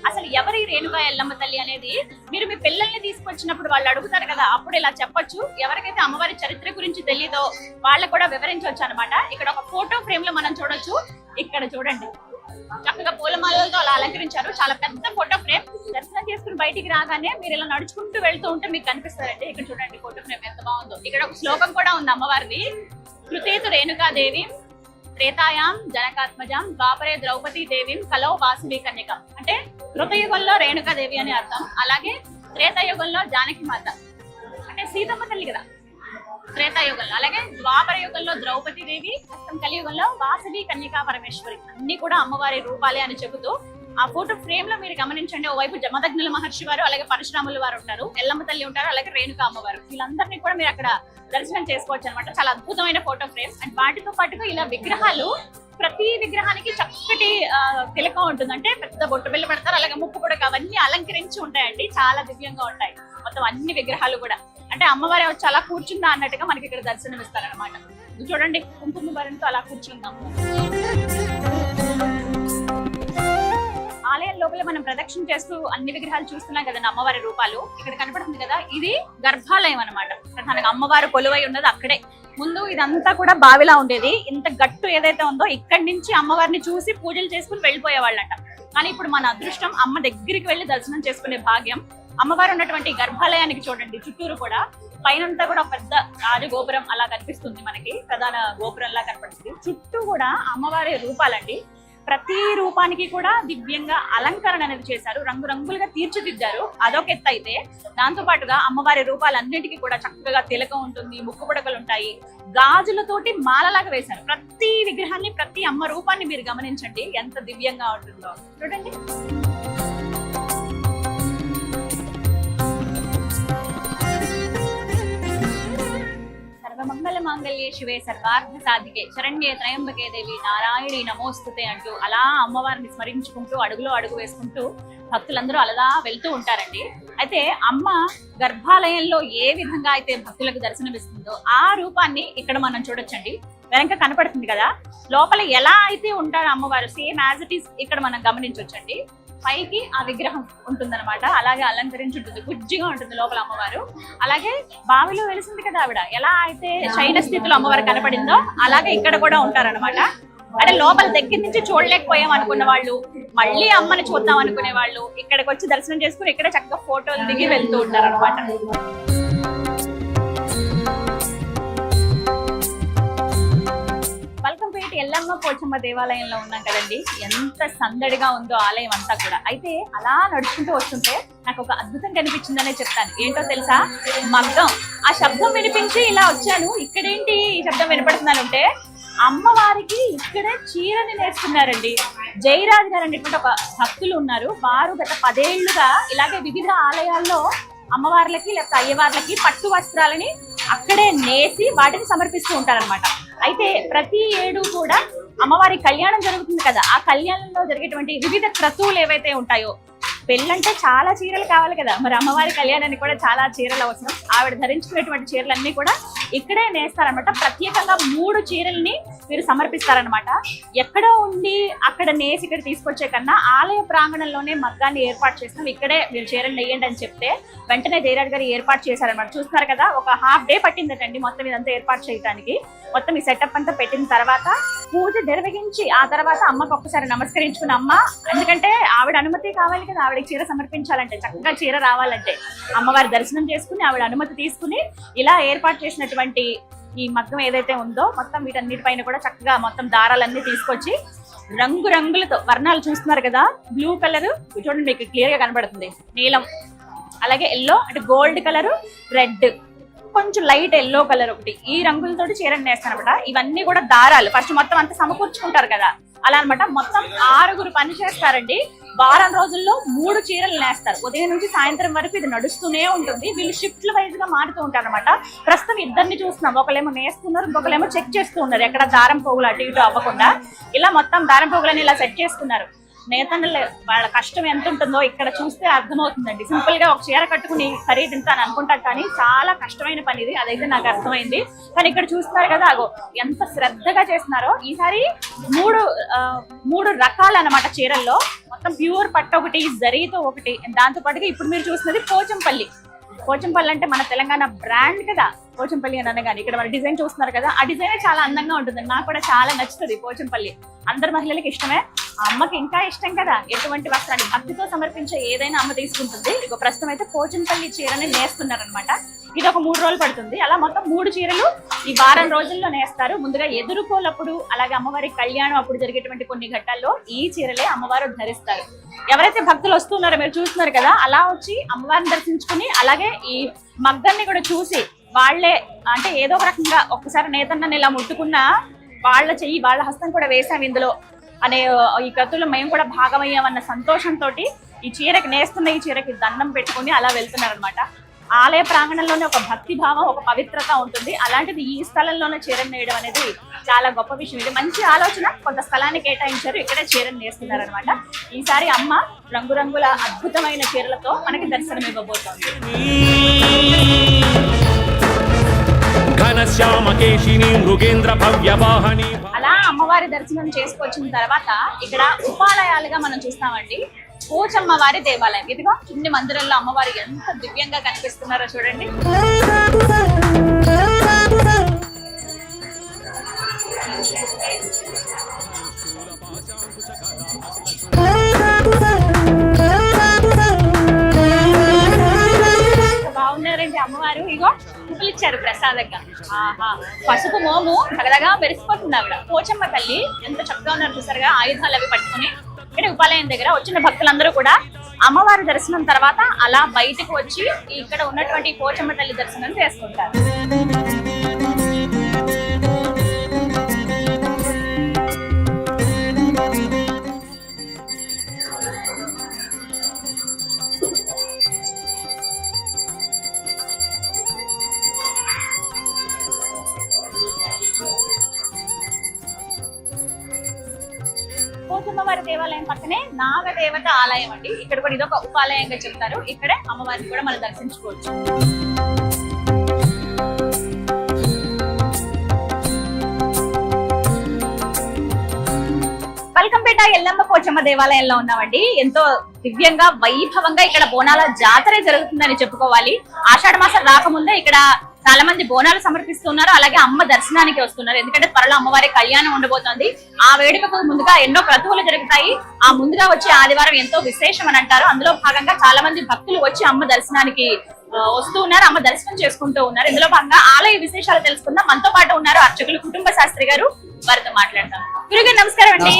అసలు ఎవరి రేణుకా ఎల్లమ్మ తల్లి అనేది మీరు మీ పిల్లల్ని తీసుకొచ్చినప్పుడు వాళ్ళు అడుగుతారు కదా, అప్పుడు ఇలా చెప్పొచ్చు. ఎవరికైతే అమ్మవారి చరిత్ర గురించి తెలియదో వాళ్ళకు కూడా వివరించవచ్చు అనమాట. ఇక్కడ ఒక ఫోటో ఫ్రేమ్ లో మనం చూడొచ్చు. ఇక్కడ చూడండి, చక్కగా పూలమాలలతో అలా అలంకరించారు. చాలా పెద్ద ఫోటో ఫ్రేమ్. దర్శనం చేసుకుని బయటికి రాగానే మీరు ఇలా నడుచుకుంటూ వెళ్తూ ఉంటే మీకు కనిపిస్తారండి. ఇక్కడ చూడండి ఫోటో ఫ్రేమ్ ఎంత బాగుందో. ఇక్కడ ఒక శ్లోకం కూడా ఉంది అమ్మవారిది. కృతేతు రేణుకాదేవి త్రేతాయాం జనకాత్మజాం ద్వాపరే ద్రౌపదీ దేవిం కలౌ వాసవి కన్యకం. అంటే కృతయుగంలో రేణుకాదేవి అని అర్థం. అలాగే త్రేతాయుగంలో జానకి మాత అంటే సీతమ్మ తల్లి కదా త్రేతాయుగంలో. అలాగే ద్వాపర యుగంలో ద్రౌపదీ దేవి, కలియుగంలో వాసవి కన్యకా పరమేశ్వరి. అన్ని కూడా అమ్మవారి రూపాలే అని చెబుతూ ఆ ఫోటో ఫ్రేమ్ లో మీరు గమనించండి, ఓవైపు జమదగ్నుల మహర్షి వారు, అలాగే పరశురాముల వారు ఉంటారు, ఎల్లమ్మ తల్లి ఉంటారు, అలాగే రేణుకా అమ్మవారు. వీళ్ళందరినీ కూడా మీరు అక్కడ దర్శనం చేసుకోవచ్చు అనమాట. చాలా అద్భుతమైన ఫోటో ఫ్రేమ్. అండ్ వాటితో పాటుగా ఇలా విగ్రహాలు, ప్రతి విగ్రహానికి చక్కటి తిలకం ఉంటుంది. అంటే పెద్ద బొట్టు బిళ్ళ పెడతారు, అలాగే ముక్కు కూడా అవన్నీ అలంకరించి ఉంటాయండి. చాలా దివ్యంగా ఉంటాయి మొత్తం అన్ని విగ్రహాలు కూడా. అంటే అమ్మవారి వచ్చి అలా కూర్చుందా అన్నట్టుగా మనకి ఇక్కడ దర్శనం ఇస్తారనమాట. చూడండి, కుంకుమ భరణితో అలా కూర్చుందాం. ఆలయం లోపల మనం ప్రదక్షిణ చేస్తూ అన్ని విగ్రహాలు చూస్తున్నాం కదండి, అమ్మవారి రూపాలు. ఇక్కడ కనపడుతుంది కదా, ఇది గర్భాలయం అన్నమాట. ప్రధానంగా అమ్మవారు కొలువై ఉన్నది అక్కడే. ముందు ఇదంతా కూడా బావిలా ఉండేది. ఇంత గట్టు ఏదైతే ఉందో ఇక్కడి నుంచి అమ్మవారిని చూసి పూజలు చేసుకుని వెళ్ళిపోయేవాళ్ళంట. కానీ ఇప్పుడు మన అదృష్టం, అమ్మ దగ్గరికి వెళ్ళి దర్శనం చేసుకునే భాగ్యం. అమ్మవారు ఉన్నటువంటి గర్భాలయానికి చూడండి, చుట్టూరు కూడా పైనంతా కూడా పెద్ద రాజగోపురం అలా కనిపిస్తుంది మనకి, ప్రధాన గోపురంలా కనపడుతుంది. చుట్టూ కూడా అమ్మవారి రూపాలండి. ప్రతి రూపానికి కూడా దివ్యంగా అలంకరణ అనేది చేశారు, రంగురంగులుగా తీర్చిదిద్దారు. అదొక ఎత్తు అయితే, దాంతో పాటుగా అమ్మవారి రూపాలన్నిటికీ కూడా చక్కగా తిలకం ఉంటుంది, ముక్కు పుడకలు ఉంటాయి, గాజులతోటి మాలలాగా వేశారు. ప్రతి విగ్రహాన్ని, ప్రతి అమ్మ రూపాన్ని మీరు గమనించండి ఎంత దివ్యంగా ఉంటుందో. చూడండి, మంగళ మాంగళ్యే శివే సర్వార్థ సాధికే శరణ్యే త్రయంబకే దేవి నారాయణి నమోస్తుతే అంటూ అలా అమ్మవారిని స్మరించుకుంటూ అడుగులో అడుగు వేసుకుంటూ భక్తులందరూ అలా వెళ్తూ ఉంటారండి. అయితే అమ్మ గర్భాలయంలో ఏ విధంగా అయితే భక్తులకు దర్శనమిస్తుందో ఆ రూపాన్ని ఇక్కడ మనం చూడొచ్చండి. వెనక కనపడుతుంది కదా, లోపల ఎలా అయితే ఉంటారో అమ్మవారు సేమ్ యాజ్ ఇట్ ఈస్ ఇక్కడ మనం గమనించవచ్చండి. పైకి ఆ విగ్రహం ఉంటుందన్నమాట, అలాగే అలంకరించి ఉంటుంది, గుజ్జిగా ఉంటుంది లోపల అమ్మవారు. అలాగే బావిలో వెలిసింది కదా ఆవిడ, ఎలా అయితే శయన స్థితిలో అమ్మవారు కనపడిందో అలాగే ఇక్కడ కూడా ఉంటారనమాట. అంటే లోపల దగ్గర నుంచి చూడలేకపోయాం అనుకున్న వాళ్ళు, మళ్ళీ అమ్మని చూద్దాం అనుకునే వాళ్ళు ఇక్కడికి వచ్చి దర్శనం చేసుకుని ఇక్కడ చక్కగా ఫోటోలు దిగి వెళ్తూ ఉంటారు అనమాట. బల్కంపేట ఎల్లమ్మ పోచమ్మ దేవాలయంలో ఉన్నాం కదండి, ఎంత సందడిగా ఉందో ఆలయం అంతా కూడా. అయితే అలా నడుచుకుంటూ వస్తుంటే నాకు ఒక అద్భుతం కనిపించిందనే చెప్తాను. ఏంటో తెలుసా, మగ్గం. ఆ శబ్దం వినిపించి ఇలా వచ్చాను. ఇక్కడేంటి ఈ శబ్దం వినపడుతున్నానంటే అమ్మవారికి ఇక్కడే చీరని నేస్తున్నారండి. జయరాజ్ గారు అనేటువంటి ఒక భక్తులు ఉన్నారు. వారు గత 10 ఏళ్లుగా ఇలాగే వివిధ ఆలయాల్లో అమ్మవార్లకి లేకపోతే అయ్యవార్లకి పట్టు వస్త్రాలని అక్కడే నేసి వాటిని సమర్పిస్తూ ఉంటారనమాట. అయితే ప్రతి ఏడు కూడా అమ్మవారి కళ్యాణం జరుగుతుంది కదా, ఆ కళ్యాణంలో జరిగేటువంటి వివిధ క్రతువులు ఏవైతే ఉంటాయో, పెళ్ళంటే చాలా చీరలు కావాలి కదా, మరి అమ్మవారి కళ్యాణానికి కూడా చాలా చీరలు అవసరం. ఆవిడ ధరించుకునేటువంటి చీరలన్నీ కూడా ఇక్కడే నేస్తారనమాట. ప్రత్యేకంగా 3 చీరల్ని మీరు సమర్పిస్తారనమాట. ఎక్కడో ఉండి అక్కడ నేసి ఇక్కడ తీసుకొచ్చే కన్నా ఆలయ ప్రాంగణంలోనే మగ్గాన్ని ఏర్పాటు చేస్తాం, ఇక్కడే మీరు చీరలు నెయ్యండి అని చెప్తే వెంటనే జయరాజ్ గారు ఏర్పాటు చేశారనమాట. చూస్తున్నారు కదా, ఒక ½ డే పట్టిందటండి మొత్తం ఇదంతా ఏర్పాటు చేయడానికి. మొత్తం ఈ సెటప్ అంతా పెట్టిన తర్వాత పూజ నిర్వహించి ఆ తర్వాత అమ్మకు ఒక్కసారి నమస్కరించుకున్న అమ్మ, ఎందుకంటే ఆవిడ అనుమతి కావాలి కదా, ఆవిడకి చీర సమర్పించాలంటే, చక్కగా చీర రావాలంటే అమ్మవారి దర్శనం చేసుకుని ఆవిడ అనుమతి తీసుకుని ఇలా ఏర్పాటు చేసినటువంటి ఈ మగ్గం ఏదైతే ఉందో మొత్తం వీటన్నిటిపైన కూడా చక్కగా మొత్తం దారాలన్నీ తీసుకొచ్చి రంగురంగులతో వర్ణాలు చూస్తున్నారు కదా, బ్లూ కలర్ చూడండి మీకు క్లియర్ గా కనబడుతుంది, నీలం, అలాగే ఎల్లో అంటే గోల్డ్ కలర్, రెడ్, కొంచెం లైట్ ఎల్లో కలర్ ఒకటి, ఈ రంగులతోటి చీరని నేస్తాను అనమాట. ఇవన్నీ కూడా దారాలు ఫస్ట్ మొత్తం అంతా సమకూర్చుకుంటారు కదా, అలా అనమాట. మొత్తం 6 పని చేస్తారండి. వారం రోజుల్లో 3 చీరలు నేస్తారు. ఉదయం నుంచి సాయంత్రం వరకు ఇది నడుస్తూనే ఉంటుంది. వీళ్ళు షిఫ్ట్ల వైజ్ గా మారుతూ ఉంటారు అనమాట. ప్రస్తుతం ఇద్దరిని చూస్తున్నాం, ఒకళ్ళేమో నేస్తున్నారు, ఇంకొకళ్ళేమో చెక్ చేస్తూ ఉన్నారు ఎక్కడ దారం పోగులు అటు ఇటు అవ్వకుండా. ఇలా మొత్తం దారం పోగులని ఇలా సెట్ చేసుకున్నారు. నేతన్నలు వాళ్ళ కష్టం ఎంత ఉంటుందో ఇక్కడ చూస్తే అర్థమవుతుందండి. సింపుల్ గా ఒక చీర కట్టుకుని ఖరీదింతాను అనుకుంటారు, కానీ చాలా కష్టమైన పని ఇది, అదైతే నాకు అర్థమైంది. కానీ ఇక్కడ చూస్తున్నారు కదా, అగో ఎంత శ్రద్ధగా చేస్తున్నారో. ఈసారి 3 రకాలు అన్నమాట చీరల్లో. మొత్తం ప్యూర్ పట్టు ఒకటి, జరీతో ఒకటి, దాంతో పాటుగా ఇప్పుడు మీరు చూస్తున్నది పోచంపల్లి. పోచంపల్లి అంటే మన తెలంగాణ బ్రాండ్ కదా పోచంపల్లి అని అనగానే. ఇక్కడ మన డిజైన్ చూస్తున్నారు కదా, ఆ డిజైన్ చాలా అందంగా ఉంటుంది, నాకు కూడా చాలా నచ్చుతుంది పోచంపల్లి. అందరు మహిళలకు ఇష్టమే, అమ్మకి ఇంకా ఇష్టం కదా. ఎటువంటి వస్త్రాన్ని భక్తితో సమర్పించే ఏదైనా అమ్మ తీసుకుంటుంది. ఇక ప్రస్తుతం అయితే పోచంపల్లి చీరని నేస్తున్నారనమాట. ఇది ఒక 3 రోజులు పడుతుంది. అలా మొత్తం 3 చీరలు ఈ వారం రోజుల్లో నేస్తారు. ముందుగా ఎదుర్కోలప్పుడు, అలాగే అమ్మవారి కళ్యాణం అప్పుడు జరిగేటువంటి కొన్ని ఘట్టాల్లో ఈ చీరలే అమ్మవారు ధరిస్తారు. ఎవరైతే భక్తులు వస్తున్నారో మీరు చూస్తున్నారు కదా, అలా వచ్చి అమ్మవారిని దర్శించుకుని అలాగే ఈ మగ్గాన్ని కూడా చూసి వాళ్ళే అంటే ఏదో ఒక రకంగా ఒక్కసారి నేతన్నని ఇలా ముట్టుకున్న వాళ్ళ చెయ్యి వాళ్ళ హస్తం కూడా వేసాం ఇందులో అనే ఈ కథలో మేము కూడా భాగమయ్యామన్న సంతోషంతో ఈ చీరకి నేస్తున్న ఈ చీరకి దండం పెట్టుకుని అలా వెళ్తున్నారు అనమాట. ఆలయ ప్రాంగణంలోనే ఒక భక్తి భావం, ఒక పవిత్రత ఉంటుంది. అలాంటిది ఈ స్థలంలోనే చీరను నేయడం అనేది చాలా గొప్ప విషయం. ఇది మంచి ఆలోచన. కొంత స్థలాన్ని కేటాయించారు, ఇక్కడే చీరను నేస్తున్నారు అనమాట. ఈసారి అమ్మ రంగురంగుల అద్భుతమైన చీరలతో మనకి దర్శనం ఇవ్వబోతోంది. అలా అమ్మవారి దర్శనం చేసుకొచ్చిన తర్వాత ఇక్కడ ఉపాలయాలుగా మనం చూస్తామండి. పోచమ్మ వారి దేవాలయం. ఇదిగో చిన్ని మందిరంలో అమ్మవారు ఎంత దివ్యంగా కనిపిస్తున్నారో చూడండి. బాగున్నారండి అమ్మవారు. ఇగో పువ్వులు ఇచ్చారు ప్రసాదంగా. ఆహా, పసుపు మోము తగదగా మెరిసిపోతుంది ఆవిడ. పోచమ్మ తల్లి ఎంత చక్కగా ఉన్నారు చూసారుగా, ఆయుధాలు అవి పట్టుకుని. ఇక్కడ ఉపాలయం దగ్గర వచ్చిన భక్తులందరూ కూడా అమ్మవారి దర్శనం తర్వాత అలా బయటకు వచ్చి ఇక్కడ ఉన్నటువంటి పోచమ్మ తల్లి దర్శనం చేసుకుంటారు. పోచమ్మవారి దేవాలయం పక్కనే నాగదేవత ఆలయం అండి. ఇక్కడ కూడా ఇదొక ఉపాలయంగా చెప్తారు. ఇక్కడే అమ్మవారిని కూడా మనం దర్శించుకోవచ్చు. బల్కంపేట ఎల్లమ్మ పోచమ్మ దేవాలయంలో ఉన్నామండి. ఎంతో దివ్యంగా వైభవంగా ఇక్కడ బోనాల జాతర జరుగుతుందని చెప్పుకోవాలి. ఆషాఢ మాసం రాకముందే ఇక్కడ చాలా మంది బోనాలు సమర్పిస్తున్నారు, అలాగే అమ్మ దర్శనానికి వస్తున్నారు. ఎందుకంటే త్వరలో అమ్మవారి కళ్యాణం ఉండబోతోంది. ఆ వేడుకకు ముందుగా ఎన్నో క్రతువులు జరుగుతాయి. ఆ ముందుగా వచ్చే ఆదివారం ఎంతో విశేషం అని అంటారు. అందులో భాగంగా చాలా మంది భక్తులు వచ్చి అమ్మ దర్శనానికి వస్తూ ఉన్నారు, అమ్మ దర్శనం చేసుకుంటూ ఉన్నారు. ఇందులో భాగంగా ఆలయ విశేషాలు తెలుసుకుందాం. మనతో పాటు ఉన్నారు అర్చకులు కుటుంబ శాస్త్రి గారు, వారితో మాట్లాడతాం. గురుగారు నమస్కారం అండి.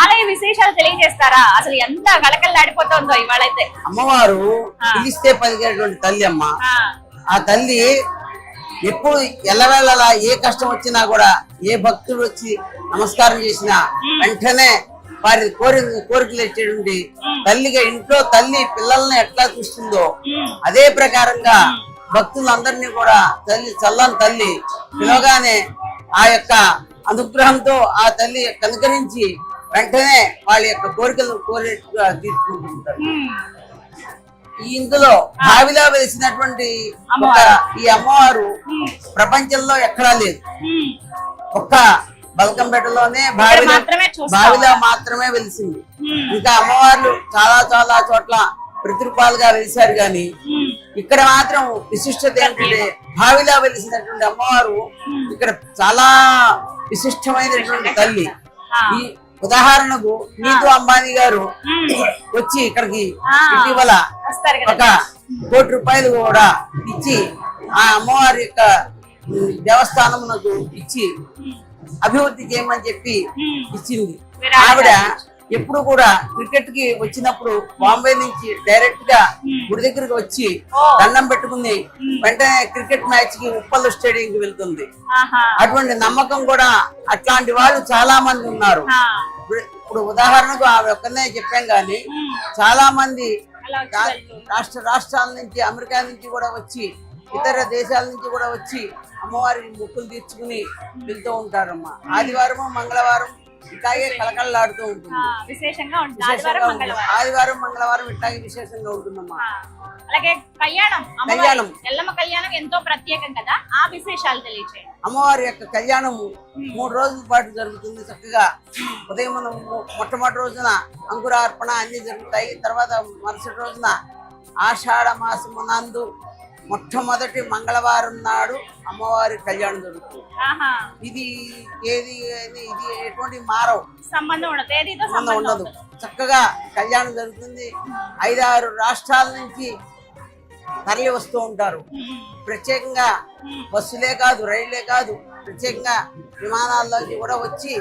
ఆలయ విశేషాలు తెలియజేస్తారా? అసలు ఎంత కలకల్లాడిపోతుందో ఇవాళైతే. అమ్మవారు పిలిస్తే పలికేటువంటి తల్లి అమ్మ. ఆ తల్లి ఎప్పుడు ఎల్లవేళలా ఏ కష్టం వచ్చినా కూడా ఏ భక్తుడు వచ్చి నమస్కారం చేసినా వెంటనే వారి కోరికలు ఇచ్చేటువంటి తల్లిగా, ఇంట్లో తల్లి పిల్లల్ని ఎట్లా చూస్తుందో అదే ప్రకారంగా భక్తులందరినీ కూడా తల్లి చల్లని తల్లి పిలవగానే ఆ యొక్క అనుగ్రహంతో ఆ తల్లి కనుకరించి వెంటనే వాళ్ళ యొక్క కోరికలు తీర్చుకుంటుంటారు. ఇందులో భావిలో వెలిసినటువంటి ఈ అమ్మవారు ప్రపంచంలో ఎక్కడా లేదు. ఒక్క బల్కంపేటలోనే బావిలో మాత్రమే వెలిసింది. ఇంకా అమ్మవార్లు చాలా చాలా చోట్ల ప్రతిరూపాలుగా వెలిసారు గాని ఇక్కడ మాత్రం విశిష్టత ఏంటంటే బావిలో వెలిసినటువంటి అమ్మవారు ఇక్కడ చాలా విశిష్టమైనటువంటి తల్లి. ఈ ఉదాహరణకు నీతు అంబానీ గారు వచ్చి ఇక్కడికి ఇటీవల 1 కోటి రూపాయలు కూడా ఇచ్చి ఆ అమ్మవారి యొక్క దేవస్థానమునకు ఇచ్చి అభివృద్ధి చేయమని చెప్పి ఇచ్చింది. ఆవిడ ఎప్పుడు కూడా క్రికెట్ కి వచ్చినప్పుడు బాంబే నుంచి డైరెక్ట్ గా గుడి దగ్గరికి వచ్చి దండం పెట్టుకుని వెంటనే క్రికెట్ మ్యాచ్ కి ఉప్పల్ స్టేడియం కి వెళ్తుంది. అటువంటి నమ్మకం కూడా అట్లాంటి వాళ్ళు చాలా మంది ఉన్నారు. ఇప్పుడు ఉదాహరణకు ఆవిడ ఒక్కనే చెప్పాం గాని చాలా మంది రాష్ట్రాల నుంచి, అమెరికా నుంచి కూడా వచ్చి, ఇతర దేశాల నుంచి కూడా వచ్చి అమ్మవారి మొక్కులు తీర్చుకుని వెళ్తూ ఉంటారమ్మా. ఆదివారం మంగళవారం ఇట్లాగే కలకలలాడుతూ ఉంటుంది. ఆదివారం మంగళవారం ఇట్లాగే విశేషంగా ఉంటుందమ్మా. అలాగే కళ్యాణం ఎల్లమ్మ కళ్యాణం ఎంతో ప్రత్యేకం కదా, ఆ విశేషాలు తెలియజేయండి. అమ్మవారి యొక్క కళ్యాణం 3 రోజుల పాటు జరుగుతుంది. చక్కగా ఉదయం మొట్టమొదటి రోజున అంకురార్పణ అన్ని జరుగుతాయి. తర్వాత మరుసటి రోజున ఆషాఢ మాసము నందు మొట్టమొదటి మంగళవారం నాడు అమ్మవారి కళ్యాణం జరుగుతుంది. ఇది ఎటువంటి మారవు, సంబంధం ఉండదు. చక్కగా కళ్యాణం జరుగుతుంది. 5-6 రాష్ట్రాల నుంచి తరలి వస్తూ ఉంటారు. ప్రత్యేకంగా బస్సులే కాదు, రైళ్లే కాదు, ప్రత్యేకంగా విమానాల్లోంచి కూడా వచ్చి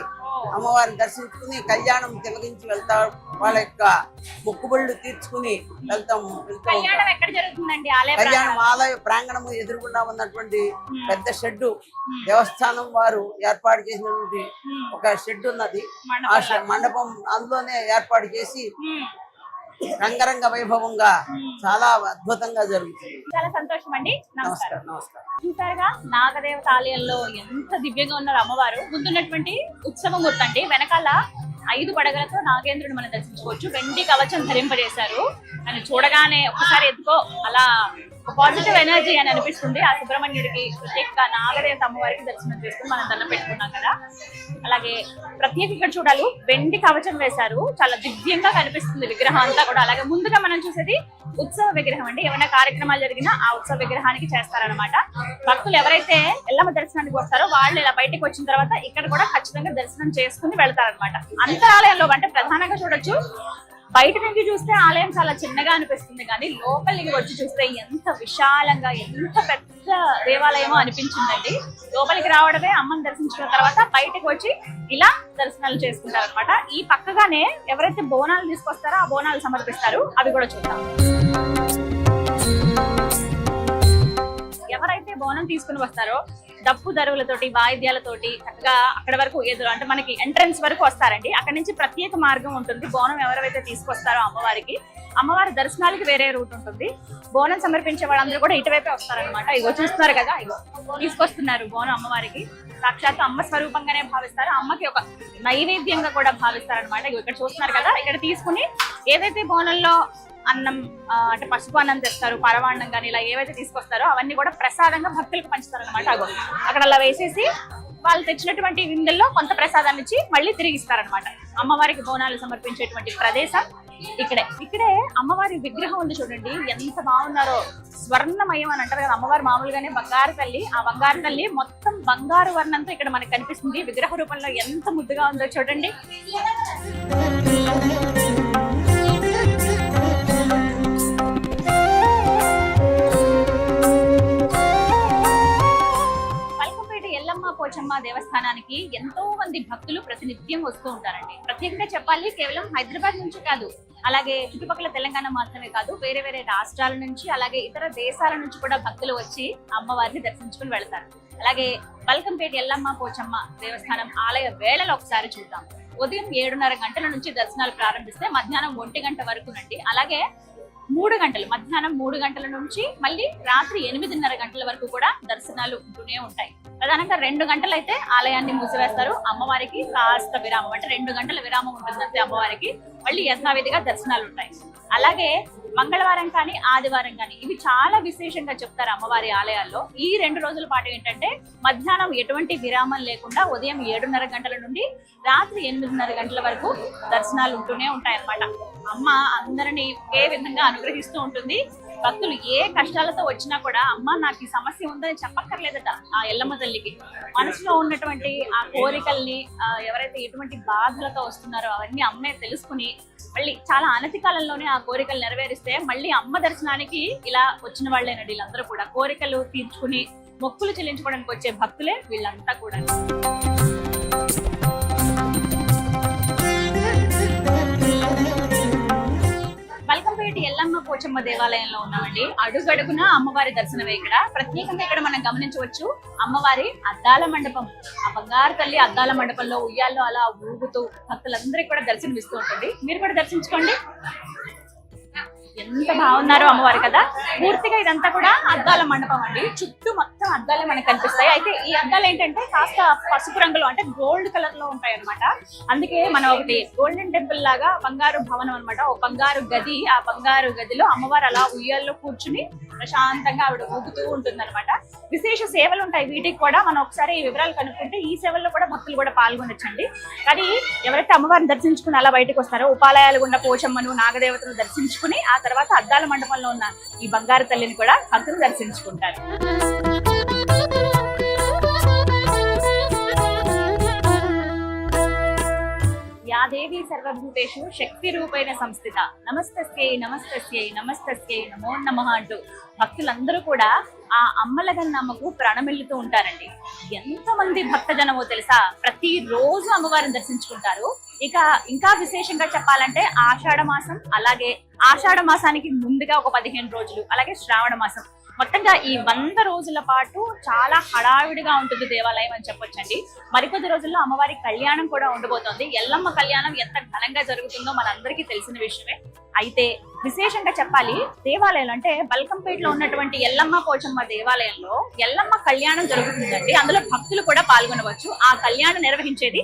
అమ్మవారిని దర్శించుకుని కళ్యాణం తిలగించి వెళ్తారు. వాళ్ళ యొక్క మొక్కుబళ్ళు తీర్చుకుని వెళ్తూ ఉంటారు. కళ్యాణం ఆలయ ప్రాంగణము ఎదురుగుండా ఉన్నటువంటి పెద్ద షెడ్డు దేవస్థానం వారు ఏర్పాటు చేసినటువంటి ఒక షెడ్ ఉన్నది. ఆ మండపం అందులోనే ఏర్పాటు చేసి రంగరంగ వైభవంగా చాలా అద్భుతంగా జరుగుతుంది. చాలా సంతోషం అండి. నమస్కారం. నమస్కారం. చూసారుగా నాగదేవత ఆలయంలో ఎంత దివ్యంగా ఉన్నారు అమ్మవారు. ముందున్నటువంటి ఉత్సవమూర్తి అండి. వెనకాల 5 పడగలతో నాగేంద్రుడు మనం దర్శించుకోవచ్చు. వెండి కవచం ధరింపజేశారు. అని చూడగానే ఒకసారి ఎందుకో అలా పాజిటివ్ ఎనర్జీ అని అనిపిస్తుంది. ఆ సుబ్రహ్మణ్యుడికి ప్రత్యేకంగా నాగదేవత అమ్మవారికి దర్శనం చేసుకుని మనం దండం పెట్టుకున్నాం కదా. అలాగే ప్రత్యేక ఇక్కడ చూడాలి, వెండి కవచం వేశారు. చాలా దివ్యంగా కనిపిస్తుంది విగ్రహం అంతా కూడా. అలాగే ముందుగా మనం చూసేది ఉత్సవ విగ్రహం అండి. ఏమైనా కార్యక్రమాలు జరిగినా ఆ ఉత్సవ విగ్రహానికి చేస్తారనమాట. భక్తులు ఎవరైతే ఎల్లమ్మ దర్శనానికి వస్తారో వాళ్ళు ఇలా బయటకు వచ్చిన తర్వాత ఇక్కడ కూడా ఖచ్చితంగా దర్శనం చేసుకుని వెళ్తారనమాట. అంతరాలయంలో అంటే ప్రధానంగా చూడొచ్చు. బయట నుంచి చూస్తే ఆలయం చాలా చిన్నగా అనిపిస్తుంది, కానీ లోపలికి వచ్చి చూస్తే ఎంత విశాలంగా, ఎంత పెద్ద దేవాలయమో అనిపించిందండి. లోపలికి రావడమే అమ్మని దర్శించుకున్న తర్వాత బయటకు వచ్చి ఇలా దర్శనాలు చేసుకుంటారు అనమాట. ఈ పక్కగానే ఎవరైతే బోనాలు తీసుకొస్తారో ఆ బోనాలు సమర్పిస్తారు. అవి కూడా చూద్దాం. ఎవరైతే బోనం తీసుకుని వస్తారో డప్పు దరువులతోటి, వాయిద్యాలతోటి చక్కగా అక్కడ వరకు ఎదురు అంటే మనకి ఎంట్రన్స్ వరకు వస్తారండి. అక్కడ నుంచి ప్రత్యేక మార్గం ఉంటుంది. బోనం ఎవరైతే తీసుకొస్తారో అమ్మవారికి, అమ్మవారి దర్శనాలకి వేరే రూట్ ఉంటుంది. బోనం సమర్పించే వాళ్ళందరూ కూడా ఇటువైపే వస్తారనమాట. ఇగో చూస్తున్నారు కదా, ఇగో తీసుకొస్తున్నారు బోనం అమ్మవారికి. సాక్షాత్ అమ్మ స్వరూపంగానే భావిస్తారు. అమ్మకి ఒక నైవేద్యంగా కూడా భావిస్తారనమాట. ఇగో ఇక్కడ చూస్తున్నారు కదా, ఇక్కడ తీసుకుని ఏదైతే బోనంలో అన్నం అంటే పసుపు అన్నం తెస్తారు, పరవాన్నం కానీ ఇలా ఏవైతే తీసుకొస్తారో అవన్నీ కూడా ప్రసాదంగా భక్తులకు పంచుతారు అనమాట. అక్కడ అలా వేసేసి వాళ్ళు తెచ్చినటువంటి విందుల్లో కొంత ప్రసాదాన్ని ఇచ్చి మళ్ళీ తిరిగి ఇస్తారనమాట. అమ్మవారికి బోనాలు సమర్పించేటువంటి ప్రదేశం ఇక్కడే అమ్మవారి విగ్రహం ఉంది చూడండి, ఎంత బాగున్నారో. స్వర్ణమయం అని అంటారు కదా, అమ్మవారు మామూలుగానే బంగారు తల్లి. ఆ బంగారు తల్లి మొత్తం బంగారు వర్ణంతో ఇక్కడ మనకు కనిపిస్తుంది. విగ్రహ రూపంలో ఎంత ముద్దుగా ఉందో చూడండి. పోచమ్మ దేవస్థానానికి ఎంతో మంది భక్తులు ప్రతినిత్యం వస్తూ ఉంటారండి. ప్రత్యేకంగా చెప్పాలి, కేవలం హైదరాబాద్ నుంచి కాదు, అలాగే చుట్టుపక్కల తెలంగాణ మాత్రమే కాదు, వేరే వేరే రాష్ట్రాల నుంచి అలాగే ఇతర దేశాల నుంచి కూడా భక్తులు వచ్చి అమ్మవారిని దర్శించుకుని వెళ్తారు. అలాగే బల్కంపేట ఎల్లమ్మ పోచమ్మ దేవస్థానం ఆలయ వేళలు ఒకసారి చూద్దాం. ఉదయం 7:30 గంటల నుంచి దర్శనాలు ప్రారంభిస్తే మధ్యాహ్నం 1 గంట వరకునండి. అలాగే 3 గంటలు, మధ్యాహ్నం 3 గంటల నుంచి మళ్ళీ రాత్రి 8:30 గంటల వరకు కూడా దర్శనాలు ఉంటూనే ఉంటాయి. ప్రధానంగా 2 గంటలు అయితే ఆలయాన్ని మూసివేస్తారు. అమ్మవారికి కాస్త విరామం, అంటే 2 గంటల విరామం ఉంటుంది అంతే అమ్మవారికి. మళ్ళీ యథావిధిగా దర్శనాలు ఉంటాయి. అలాగే మంగళవారం కానీ ఆదివారం కానీ ఇవి చాలా విశేషంగా చెప్తారు అమ్మవారి ఆలయాల్లో. ఈ 2 రోజుల పాటు ఏంటంటే మధ్యాహ్నం ఎటువంటి విరామం లేకుండా ఉదయం 7:30 గంటల నుండి రాత్రి 8:30 గంటల వరకు దర్శనాలు ఉంటూనే ఉంటాయన్నమాట. అమ్మ అందరినీ ఒకే విధంగా అనుగ్రహిస్తూ ఉంటుంది. భక్తులు ఏ కష్టాలతో వచ్చినా కూడా అమ్మ నాకు ఈ సమస్య ఉందని చెప్పక్కర్లేదట ఆ ఎల్లమ్మ తల్లికి. మనసులో ఉన్నటువంటి ఆ కోరికల్ని, ఎవరైతే ఎటువంటి బాధలతో వస్తున్నారో అవన్నీ అమ్మే తెలుసుకుని మళ్ళీ చాలా అనతి కాలంలోనే ఆ కోరికలు నెరవేరిస్తే మళ్ళీ అమ్మ దర్శనానికి ఇలా వచ్చిన వాళ్ళేనండి. వీళ్ళందరూ కూడా కోరికలు తీర్చుకుని మొక్కులు చెల్లించుకోవడానికి వచ్చే భక్తులే వీళ్ళంతా కూడా. బల్కంపేట ఎల్లమ్మ పోచమ్మ దేవాలయంలో ఉన్నామండి. అడుగడుగున అమ్మవారి దర్శనమే ఇక్కడ. ప్రత్యేకంగా ఇక్కడ మనం గమనించవచ్చు అమ్మవారి అద్దాల మండపం. ఆ బంగారు తల్లి అద్దాల మండపంలో ఉయ్యాల్లో అలా ఊగుతూ భక్తులందరికీ కూడా దర్శనమిస్తూ ఉంటుంది. మీరు కూడా దర్శించుకోండి. ఎంత బాగున్నారో అమ్మవారు కదా. పూర్తిగా ఇదంతా కూడా అద్దాల మండపం అండి. చుట్టూ మొత్తం అద్దాలే మనకు కనిపిస్తాయి. అయితే ఈ అద్దాలు ఏంటంటే కాస్త పసుపు రంగులో అంటే గోల్డ్ కలర్ లో ఉంటాయి అనమాట. అందుకే మనం ఒకటి గోల్డెన్ టెంపుల్ లాగా బంగారు భవనం అనమాట, ఒక బంగారు గది. ఆ బంగారు గదిలో అమ్మవారు అలా ఉయ్యాల్లో కూర్చుని ప్రశాంతంగా ఆవిడ ఊగుతూ ఉంటుంది అనమాట. విశేష సేవలు ఉంటాయి వీటికి కూడా. మనం ఒకసారి ఈ వివరాలు కనుక్కుంటే ఈ సేవల్లో కూడా భక్తులు కూడా పాల్గొనొచ్చండి. కానీ ఎవరైతే అమ్మవారిని దర్శించుకుని అలా బయటకు వస్తారో ఉపాలయాలు గుండా పోచమ్మను, నాగదేవతను దర్శించుకుని ఆ తర్వాత అద్దాల మండపంలో ఉన్న ఈ బంగారు తల్లిని కూడా భక్తులు దర్శించుకుంటారు. యా దేవి సర్వభూతేషు శక్తి రూపేణ సంస్థిత నమస్తస్యై నమస్తస్యై నమస్తస్యై నమో నమః అంటూ భక్తులందరూ కూడా ఆ అమ్మలగన్నమ్మకు ప్రణమిల్లుతూ ఉంటారండి. ఎంతమంది భక్తజనమో తెలుసా, ప్రతి రోజు అమ్మవారిని దర్శించుకుంటారు. ఇక ఇంకా విశేషంగా చెప్పాలంటే ఆషాఢ మాసం, అలాగే ఆషాఢ మాసానికి ముందుగా ఒక 15 రోజులు, అలాగే శ్రావణ మాసం, మొత్తంగా ఈ 100 రోజుల పాటు చాలా హడావిడిగా ఉంటుంది దేవాలయం అని చెప్పొచ్చండి. మరికొద్ది రోజుల్లో అమ్మవారి కళ్యాణం కూడా ఉండబోతోంది. ఎల్లమ్మ కళ్యాణం ఎంత ఘనంగా జరుగుతుందో మనందరికీ తెలిసిన విషయమే. అయితే విశేషంగా చెప్పాలి, దేవాలయాలు అంటే బల్కంపేటలో ఉన్నటువంటి ఎల్లమ్మ పోచమ్మ దేవాలయంలో ఎల్లమ్మ కళ్యాణం జరుగుతుందండి. అందులో భక్తులు కూడా పాల్గొనవచ్చు. ఆ కళ్యాణం నిర్వహించేది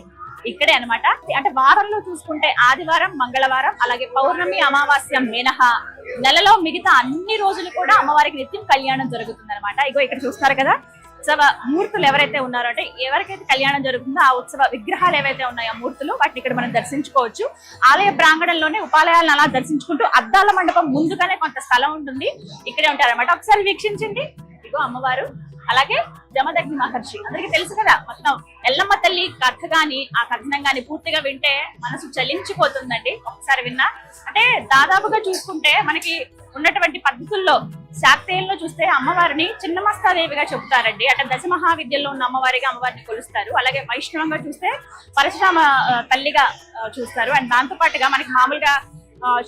ఇక్కడే అన్నమాట. అంటే వారంలో చూసుకుంటే ఆదివారం, మంగళవారం, అలాగే పౌర్ణమి, అమావాస్య మినహా నెలలో మిగతా అన్ని రోజులు కూడా అమ్మవారికి నిత్యం కళ్యాణం జరుగుతుంది అనమాట. ఇగో ఇక్కడ చూస్తారు కదా, ఉత్సవ మూర్తులు ఎవరైతే ఉన్నారో, అంటే ఎవరికైతే కళ్యాణం జరుగుతుందో ఆ ఉత్సవ విగ్రహాలు ఏవైతే ఉన్నాయో మూర్తులు, వాటిని ఇక్కడ మనం దర్శించుకోవచ్చు. ఆలయ ప్రాంగణంలోనే ఉపాలయాలను అలా దర్శించుకుంటూ అద్దాల మండపం ముందుగానే కొంత స్థలం ఉంటుంది, ఇక్కడే ఉంటారన్నమాట. ఒకసారి వీక్షించండి. ఇగో అమ్మవారు, అలాగే జమదగ్ని మహర్షి. అందరికీ తెలుసు కదా, మొత్తం ఎల్లమ్మ తల్లి కథ గాని ఆ కథనం గాని పూర్తిగా వింటే మనసు చలించిపోతుందండి. ఒకసారి విన్నా అంటే దాదాపుగా చూసుకుంటే మనకి ఉన్నటువంటి పద్ధతుల్లో శాక్తేయంలో చూస్తే అమ్మవారిని చిన్నమస్తాదేవిగా చెబుతారండి. అంటే దశ మహావిద్యల్లో ఉన్న అమ్మవారిగా అమ్మవారిని కొలుస్తారు. అలాగే వైష్ణవంగా చూస్తే పరశురామ తల్లిగా చూస్తారు. అండ్ దాంతో పాటుగా మనకి మామూలుగా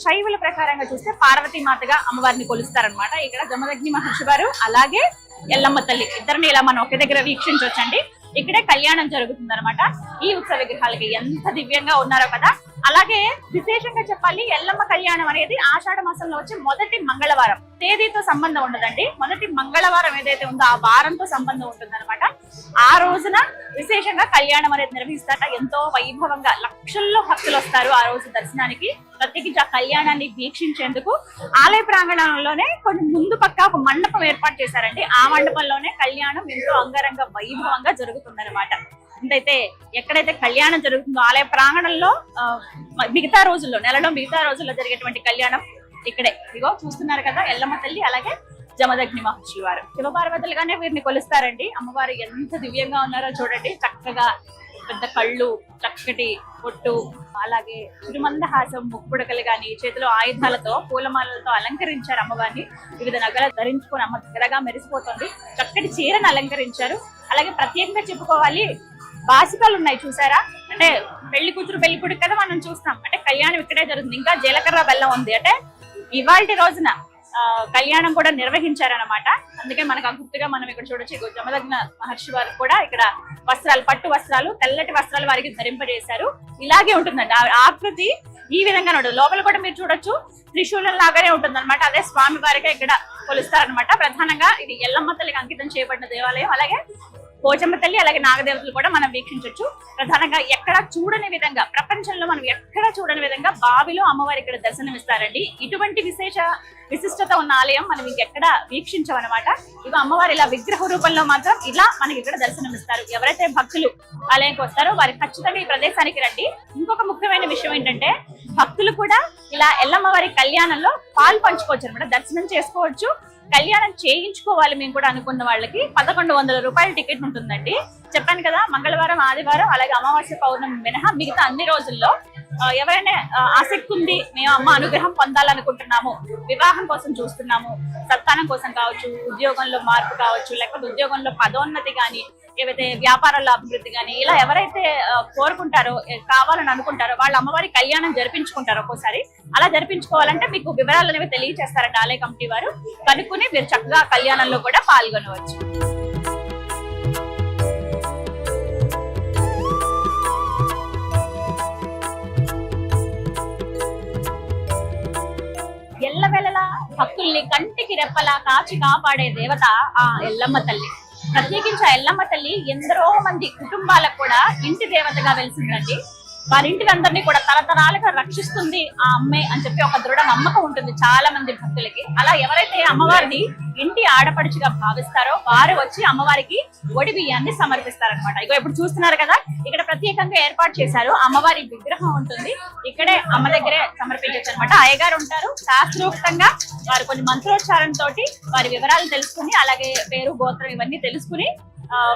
శైవుల ప్రకారంగా చూస్తే పార్వతీ మాతగా అమ్మవారిని కొలుస్తారనమాట. ఇక్కడ జమదగ్ని మహర్షి గారు అలాగే ఎల్లమ్మ తల్లి ఇద్దరిని ఇలా మనం ఒకే దగ్గర వీక్షించవచ్చండి. ఇక్కడే కళ్యాణం జరుగుతుంది అనమాట. ఈ ఉత్సవ విగ్రహాలకి ఎంత దివ్యంగా ఉన్నారో కదా. అలాగే విశేషంగా చెప్పాలి, ఎల్లమ్మ కళ్యాణం అనేది ఆషాఢ మాసంలో వచ్చే మొదటి మంగళవారం. తేదీతో సంబంధం ఉండదండి, మొదటి మంగళవారం ఏదైతే ఉందో ఆ వారంతో సంబంధం ఉంటుంది అనమాట. ఆ రోజున విశేషంగా కళ్యాణం అనేది నిర్వహిస్తారట. ఎంతో వైభవంగా లక్షల్లో భక్తులు వస్తారు ఆ రోజు దర్శనానికి. ప్రత్యేకించి ఆ కళ్యాణాన్ని వీక్షించేందుకు ఆలయ ప్రాంగణంలోనే కొన్ని ముందు పక్క ఒక మండపం ఏర్పాటు చేశారండి. ఆ మండపంలోనే కళ్యాణం ఎంతో అంగరంగ వైభవంగా జరుగుతుందన్నమాట. ఎంతైతే ఎక్కడైతే కళ్యాణం జరుగుతుందో ఆలయ ప్రాంగణంలో మిగతా రోజుల్లో, నెలలో మిగతా రోజుల్లో జరిగేటువంటి కళ్యాణం ఇక్కడే. ఇగో చూస్తున్నారు కదా, ఎల్లమ్మ తల్లి అలాగే జమదగ్ని మహర్షి వారు శివపార్వతులుగానే వీరిని కొలుస్తారండి. అమ్మవారు ఎంత దివ్యంగా ఉన్నారో చూడండి. చక్కగా పెద్ద కళ్ళు, చక్కటి పొట్టు, అలాగే చిరుమందహాసం, ముక్కుపుడకలు గాని, చేతిలో ఆయుధాలతో పూలమాలలతో అలంకరించారు అమ్మవారిని. వివిధ నగలు ధరించుకొని అమ్మ దగ్గరగా మెరిసిపోతుంది. చక్కటి చీరను అలంకరించారు. అలాగే ప్రత్యేకంగా చెప్పుకోవాలి, బాసికలు ఉన్నాయి చూసారా, అంటే పెళ్లి కూతురు పెళ్లి కొడుకు కదా మనం చూస్తాం. అంటే కళ్యాణం ఇక్కడే జరుగుతుంది. ఇంకా జీలకర్ర బెల్లం ఉంది. అంటే ఇవాల్టి రోజున కళ్యాణం కూడా నిర్వహించారనమాట. అందుకే మనకు గుర్తుగా మనం ఇక్కడ చూడొచ్చు. జమదగ్న మహర్షి వారు కూడా ఇక్కడ వస్త్రాలు, పట్టు వస్త్రాలు, తెల్లటి వస్త్రాలు వారికి ధరింపజేశారు. ఇలాగే ఉంటుందండి ఆకృతి, ఈ విధంగా ఉంటుంది. లోపల కూడా మీరు చూడొచ్చు, త్రిశూలం లాగానే ఉంటుంది అనమాట. అదే స్వామి వారిగా ఇక్కడ కొలుస్తారనమాట. ప్రధానంగా ఇది ఎల్లమ్మ తల్లికి అంకితం చేయబడిన దేవాలయం. అలాగే పోచమ్మ తల్లి, అలాగే నాగదేవతలు కూడా మనం వీక్షించవచ్చు. ప్రధానంగా ఎక్కడ చూడని విధంగా, ప్రపంచంలో మనం ఎక్కడ చూడని విధంగా బావిలో అమ్మవారి ఇక్కడ దర్శనమిస్తారండి. ఇటువంటి విశిష్టత ఉన్న ఆలయం మనం ఇంకెక్కడ వీక్షించమన్నమాట. ఇవి అమ్మవారి ఇలా విగ్రహ రూపంలో మాత్రం ఇలా మనకి ఇక్కడ దర్శనమిస్తారు. ఎవరైతే భక్తులు ఆలయానికి వస్తారో వారి ఖచ్చితంగా ఈ ప్రదేశానికి రండి. ఇంకొక ముఖ్యమైన విషయం ఏంటంటే, భక్తులు కూడా ఇలా ఎల్లమ్మవారి కళ్యాణంలో పాలు పంచుకోవచ్చు అనమాట. దర్శనం చేసుకోవచ్చు. కళ్యాణం చేయించుకోవాలి మేము కూడా అనుకున్న వాళ్ళకి 1100 రూపాయల టికెట్ ఉంటుందండి. చెప్పాను కదా, మంగళవారం, ఆదివారం, అలాగే అమావాస్య, పౌర్ణమి మినహా మిగతా అన్ని రోజుల్లో ఎవరైనా ఆసక్తి ఉంది, మేము అమ్మ అనుగ్రహం పొందాలనుకుంటున్నాము, వివాహం కోసం చూస్తున్నాము, సంతానం కోసం కావచ్చు, ఉద్యోగంలో మార్పు కావచ్చు, లేకపోతే ఉద్యోగంలో పదోన్నతి కానీ, ఏవైతే వ్యాపారాల్లో అభివృద్ధి కానీ, ఇలా ఎవరైతే కోరుకుంటారో, కావాలని అనుకుంటారో వాళ్ళు అమ్మవారి కళ్యాణం జరిపించుకుంటారు. ఒక్కోసారి అలా జరిపించుకోవాలంటే మీకు వివరాలు అనేవి తెలియజేస్తారండి ఆలయ కమిటీ వారు. కనుక్కుని మీరు చక్కగా కళ్యాణంలో కూడా పాల్గొనవచ్చు. ఎల్లవెల్లలా భక్తుల్ని కంటికి రెప్పలా కాచి కాపాడే దేవత ఆ ఎల్లమ్మ తల్లి. ప్రత్యేకించి ఆ ఎల్లమ్మ తల్లి ఎందరో మంది కుటుంబాలకు కూడా ఇంటి దేవతగా వెలిసిందండి. వారింటి అందరినీ కూడా తరతరాలుగా రక్షిస్తుంది ఆ అమ్మే అని చెప్పి ఒక దృఢ నమ్మకం ఉంటుంది చాలా మంది భక్తులకి. అలా ఎవరైతే అమ్మవారిని ఇంటి ఆడపడుచుగా భావిస్తారో వారు వచ్చి అమ్మవారికి ఒడి బియ్యాన్ని సమర్పిస్తారనమాట. ఇగో ఇప్పుడు చూస్తున్నారు కదా, ఇక్కడ ప్రత్యేకంగా ఏర్పాటు చేశారు. అమ్మవారి విగ్రహం ఉంటుంది, ఇక్కడే అమ్మ దగ్గరే సమర్పించవచ్చు అనమాట. అయ్యగారు ఉంటారు, శాస్త్రోక్తంగా వారు కొన్ని మంత్రోచ్చారణతో వారి వివరాలు తెలుసుకుని, అలాగే పేరు, గోత్రం ఇవన్నీ తెలుసుకుని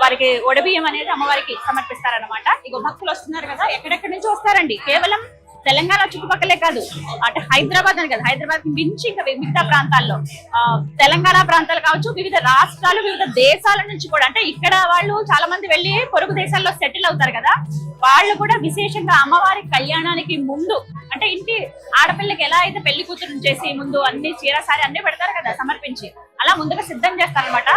వారికి ఒడిబియ్యం అనేది అమ్మవారికి సమర్పిస్తారనమాట. ఇగో భక్తులు వస్తున్నారు కదా, ఎక్కడెక్కడి నుంచి వస్తారండి. కేవలం తెలంగాణ చుట్టుపక్కలే కాదు, అటు హైదరాబాద్ అని కదా, హైదరాబాద్ కి మించి ఇంకా మిగతా ప్రాంతాల్లో తెలంగాణ ప్రాంతాలు కావచ్చు, వివిధ రాష్ట్రాలు, వివిధ దేశాల నుంచి కూడా, అంటే ఇక్కడ వాళ్ళు చాలా మంది వెళ్ళి పొరుగు దేశాల్లో సెటిల్ అవుతారు కదా, వాళ్ళు కూడా విశేషంగా అమ్మవారి కళ్యాణానికి ముందు, అంటే ఇంటి ఆడపిల్లకి ఎలా అయితే పెళ్లి కూతురు చేసి ముందు అన్ని చీర సారి అన్ని పెడతారు కదా సమర్పించి, అలా ముందుగా సిద్ధం చేస్తారనమాట.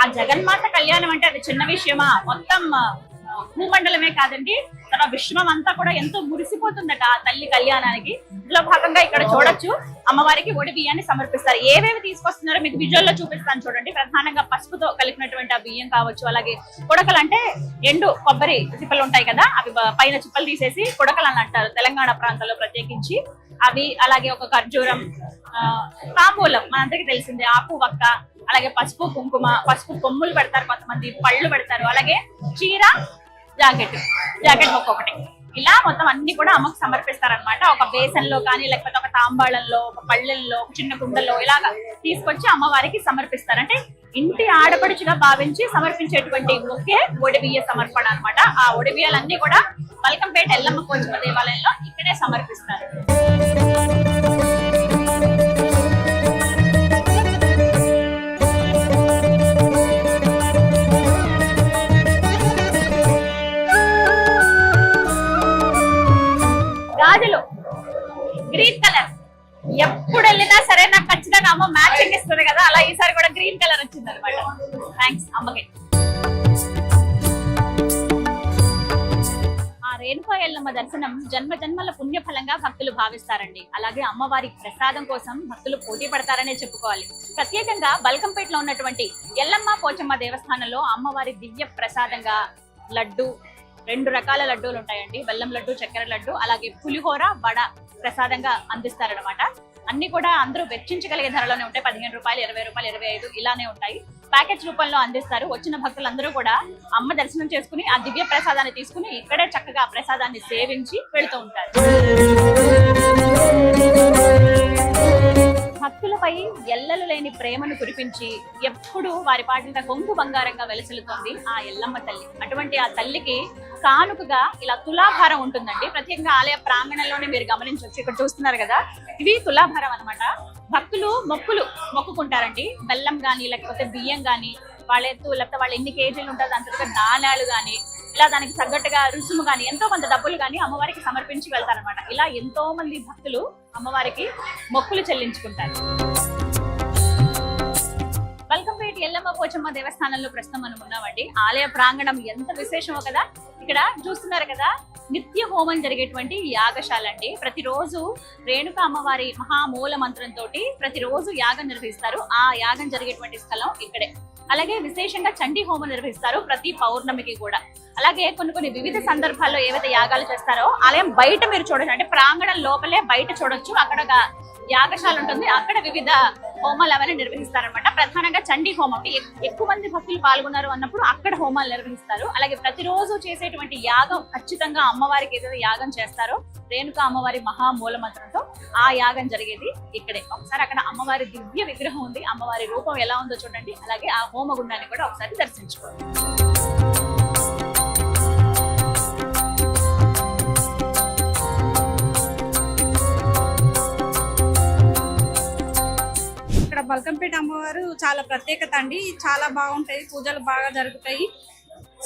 ఆ జగన్మాత కళ్యాణం అంటే అది చిన్న విషయమా, మొత్తం భూమండలమే కాదండి, తన విశ్వం అంతా కూడా ఎంతో మురిసిపోతుందట ఆ తల్లి కళ్యాణానికి. ఇందులో భాగంగా ఇక్కడ చూడొచ్చు, అమ్మవారికి ఒడి బియ్యాన్ని సమర్పిస్తారు. ఏవేవి తీసుకొస్తున్నారో మీకు విజువల్ లో చూపిస్తాను చూడండి. ప్రధానంగా పసుపుతో కలిపినటువంటి ఆ బియ్యం కావచ్చు, అలాగే కుడకలు అంటే ఎండు కొబ్బరి చిప్పలు ఉంటాయి కదా, అవి పైన చిప్పలు తీసేసి కుడకలు అని అంటారు తెలంగాణ ప్రాంతాల్లో ప్రత్యేకించి అవి, అలాగే ఒక ఖర్జూరం, తాంబూలం మనందరికీ తెలిసిందే, ఆకు వక్క, అలాగే పసుపు కుంకుమ, పసుపు కొమ్ములు పెడతారు కొంతమంది, పళ్ళు పెడతారు, అలాగే చీర, జాకెట్ ఒక్కొక్కటి, ఇలా మొత్తం అన్ని కూడా అమ్మకు సమర్పిస్తారనమాట. ఒక బేసన్లో కానీ లేకపోతే ఒక తాంబాళంలో, ఒక పళ్ళెల్లో, ఒక చిన్న కుండల్లో ఇలాగా తీసుకొచ్చి అమ్మవారికి సమర్పిస్తారు. అంటే ఇంటి ఆడపడుచుగా భావించి సమర్పించేటువంటి ఒకే ఒడిబియ్య సమర్పణ అనమాట. ఆ ఒడిబియ్యాలన్నీ కూడా బల్కంపేట ఎల్లమ్మ పోచమ్మ దేవాలయంలో ఇక్కడే సమర్పిస్తారు. గాజులు గ్రీన్ కలర్, ఎప్పుడు వెళ్ళినా సరే నాకు ఖచ్చితంగా అమ్మ మ్యాచింగ్ ఇస్తుంది కదా, అలా ఈసారి కూడా గ్రీన్ కలర్ వచ్చింది అనమాట. థ్యాంక్స్ అమ్మకి. ఆ రేణుకా ఎల్లమ్మ దర్శనం జన్మ జన్మల పుణ్య ఫలంగా భక్తులు భావిస్తారండి. అలాగే అమ్మవారి ప్రసాదం కోసం భక్తులు పోటీ పడతారనే చెప్పుకోవాలి. ప్రత్యేకంగా బల్కంపేటలో ఉన్నటువంటి ఎల్లమ్మ పోచమ్మ దేవస్థానంలో అమ్మవారి దివ్య ప్రసాదంగా లడ్డు, 2 రకాల లడ్డూలు ఉంటాయండి, బెల్లం లడ్డు, చక్కెర లడ్డు, అలాగే పులిహోర, వడ ప్రసాదంగా అందిస్తారనమాట. అన్ని కూడా అందరూ వెచ్చించగలిగే ధరలోనే ఉంటాయి. 15 రూపాయలు, 20 రూపాయలు, 25 ఇలానే ఉంటాయి. ప్యాకెట్స్ రూపంలో అందిస్తారు. వచ్చిన భక్తులందరూ కూడా అమ్మ దర్శనం చేసుకుని ఆ దివ్య ప్రసాదాన్ని తీసుకుని ఇక్కడే చక్కగా ప్రసాదాన్ని సేవించి వెళుతూ ఉంటారు. భక్తులపై ఎల్లలు లేని ప్రేమను కురిపించి ఎప్పుడు వారి పాటిన కొంగు బంగారంగా వెలసిల్లుతోంది ఆ ఎల్లమ్మ తల్లి. అటువంటి ఆ తల్లికి కానుకగా ఇలా తులాభారం ఉంటుందండి. ప్రత్యేకంగా ఆలయ ప్రాంగణంలోనే మీరు గమనించవచ్చు. ఇక్కడ చూస్తున్నారు కదా, ఇవి తులాభారం అన్నమాట. భక్తులు మొక్కుకుంటారండి. బెల్లం గాని లేకపోతే బియ్యం గాని, వాళ్ళ ఎత్తు లేకపోతే వాళ్ళు ఎన్ని కేజీలు ఉంటుంది అంతగా నాణాలు గాని, ఇలా దానికి తగ్గట్టుగా రుసుము గాని, ఎంతో కొంత డబ్బులు గాని అమ్మవారికి సమర్పించి వెళ్తారనమాట. ఇలా ఎంతో మంది భక్తులు అమ్మవారికి మొక్కులు చెల్లించుకుంటారు. బల్కంపేట ఎల్లమ్మ పోచమ్మ దేవస్థానంలో ప్రస్తుతం మనం ఉన్నామండి. ఆలయ ప్రాంగణం ఎంత విశేషమో కదా. ఇక్కడ చూస్తున్నారు కదా, నిత్య హోమం జరిగేటువంటి యాగశాల అండి. ప్రతిరోజు రేణుక అమ్మవారి మహామూల మంత్రంతో ప్రతిరోజు యాగం నిర్వహిస్తారు. ఆ యాగం జరిగేటువంటి స్థలం ఇక్కడే. అలాగే విశేషంగా చండీ హోమం నిర్వహిస్తారు ప్రతి పౌర్ణమికి కూడా. అలాగే కొన్ని వివిధ సందర్భాల్లో ఏవైతే యాగాలు చేస్తారో ఆలయం బయట మీరు చూడొచ్చు, అంటే ప్రాంగణం లోపలే బయట చూడొచ్చు. అక్కడ యాగశాల ఉంటుంది, అక్కడ వివిధ హోమాలు అవన్నీ నిర్వహిస్తారనమాట. ప్రధానంగా చండీ హోమం, ఎక్కువ మంది భక్తులు పాల్గొన్నారు అన్నప్పుడు అక్కడ హోమాలు నిర్వహిస్తారు. అలాగే ప్రతిరోజు చేసేటువంటి యాగం ఖచ్చితంగా అమ్మవారికి ఏదైతే యాగం చేస్తారో రేణుక అమ్మవారి మహామూల మంత్రంతో ఆ యాగం జరిగేది ఇక్కడే. ఒకసారి అక్కడ అమ్మవారి దివ్య విగ్రహం ఉంది, అమ్మవారి రూపం ఎలా ఉందో చూడండి. అలాగే ఆ హోమగుండాన్ని కూడా ఒకసారి దర్శించుకోండి. ఇక్కడ బల్కంపేట అమ్మవారు చాలా ప్రత్యేకత అండి. చాలా బాగుంటాయి, పూజలు బాగా జరుగుతాయి.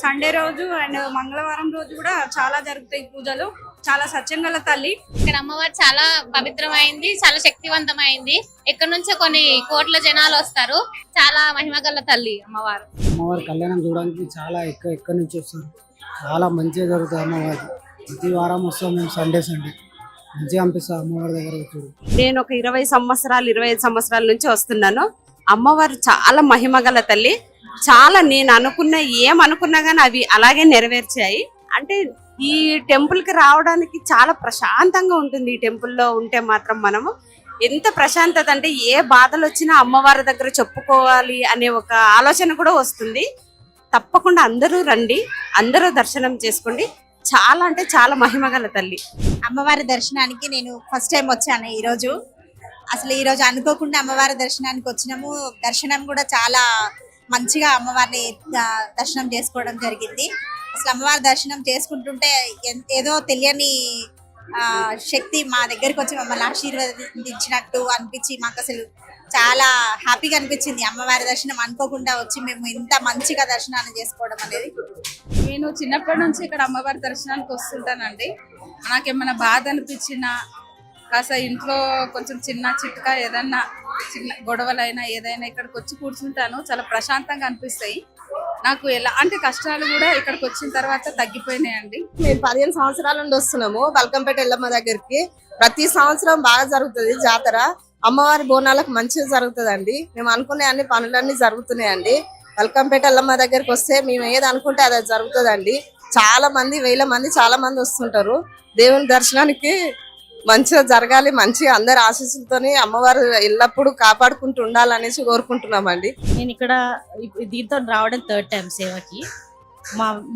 సండే రోజు అండ్ మంగళవారం రోజు కూడా చాలా జరుగుతాయి పూజలు. చాలా సత్యంగల తల్లి. ఇక్కడ అమ్మవారు చాలా పవిత్రమైంది, చాలా శక్తివంతమైంది. ఇక్కడ నుంచి కొన్ని కోట్ల జనాలు వస్తారు. చాలా మహిమగల తల్లి అమ్మవారు. అమ్మవారి కళ్యాణం చూడడానికి చాలా ఎక్కడి నుంచి వస్తారు. చాలా మంచిగా జరుగుతుంది అమ్మవారి. ప్రతి వారం వస్తాం మేము సండే మంచిగా అనిపిస్తుంది అమ్మవారి దగ్గర వచ్చాడు. నేను ఒక 25 సంవత్సరాల నుంచి వస్తున్నాను. అమ్మవారు చాలా మహిమగల తల్లి. చాలా నేను ఏమనుకున్నా గానీ అవి అలాగే నెరవేర్చాయి. అంటే ఈ టెంపుల్ కి రావడానికి చాలా ప్రశాంతంగా ఉంటుంది. ఈ టెంపుల్లో ఉంటే మాత్రం మనము ఎంత ప్రశాంతత అంటే ఏ బాధలు వచ్చినా అమ్మవారి దగ్గర చెప్పుకోవాలి అనే ఒక ఆలోచన కూడా వస్తుంది. తప్పకుండా అందరూ రండి, అందరూ దర్శనం చేసుకోండి. చాలా అంటే చాలా మహిమగల తల్లి. అమ్మవారి దర్శనానికి నేను ఫస్ట్ టైం వచ్చాను ఈ రోజు అనుకోకుండా అమ్మవారి దర్శనానికి వచ్చినాము. దర్శనం కూడా చాలా మంచిగా అమ్మవారిని దర్శనం చేసుకోవడం జరిగింది. అసలు అమ్మవారి దర్శనం చేసుకుంటుంటే ఏదో తెలియని శక్తి మా దగ్గరికి వచ్చి మమ్మల్ని ఆశీర్వదించినట్టు అనిపించి మాకు అసలు చాలా హ్యాపీగా అనిపించింది. అమ్మవారి దర్శనం అనుకోకుండా వచ్చి మేము ఇంత మంచిగా దర్శనాన్ని చేసుకోవడం అనేది. నేను చిన్నప్పటి నుంచి ఇక్కడ అమ్మవారి దర్శనానికి వస్తుంటానండి. నాకేమైనా బాధ అనిపించినా కాస్త ఇంట్లో కొంచెం చిన్న చిట్కా ఏదన్నా చిన్న గొడవలైనా ఏదైనా ఇక్కడికి వచ్చి కూర్చుంటాను. చాలా ప్రశాంతంగా అనిపిస్తాయి. నాకు ఎలాంటి కష్టాలు కూడా ఇక్కడికి వచ్చిన తర్వాత తగ్గిపోయినాయండి. మేము 15 సంవత్సరాల నుండి వస్తున్నాము బల్కంపేట ఎల్లమ్మ దగ్గరికి. ప్రతి సంవత్సరం బాగా జరుగుతుంది జాతర. అమ్మవారి బోనాలకు మంచిగా జరుగుతుందండి. మేము అనుకునే అన్ని పనులన్నీ జరుగుతున్నాయండి. బల్కంపేట ఎల్లమ్మ దగ్గరికి వస్తే మేము ఏది అనుకుంటే అది జరుగుతుందండి. చాలా మంది, వేల మంది, చాలా మంది వస్తుంటారు. దేవుని దర్శనానికి మంచిగా జరగాలి, మంచిగా అందరి ఆశీస్సులతోని అమ్మవారు ఎల్లప్పుడూ కాపాడుకుంటూ ఉండాలనేసి కోరుకుంటున్నామండి. నేను ఇక్కడ దీంతో రావడం 3rd టైం సేవకి.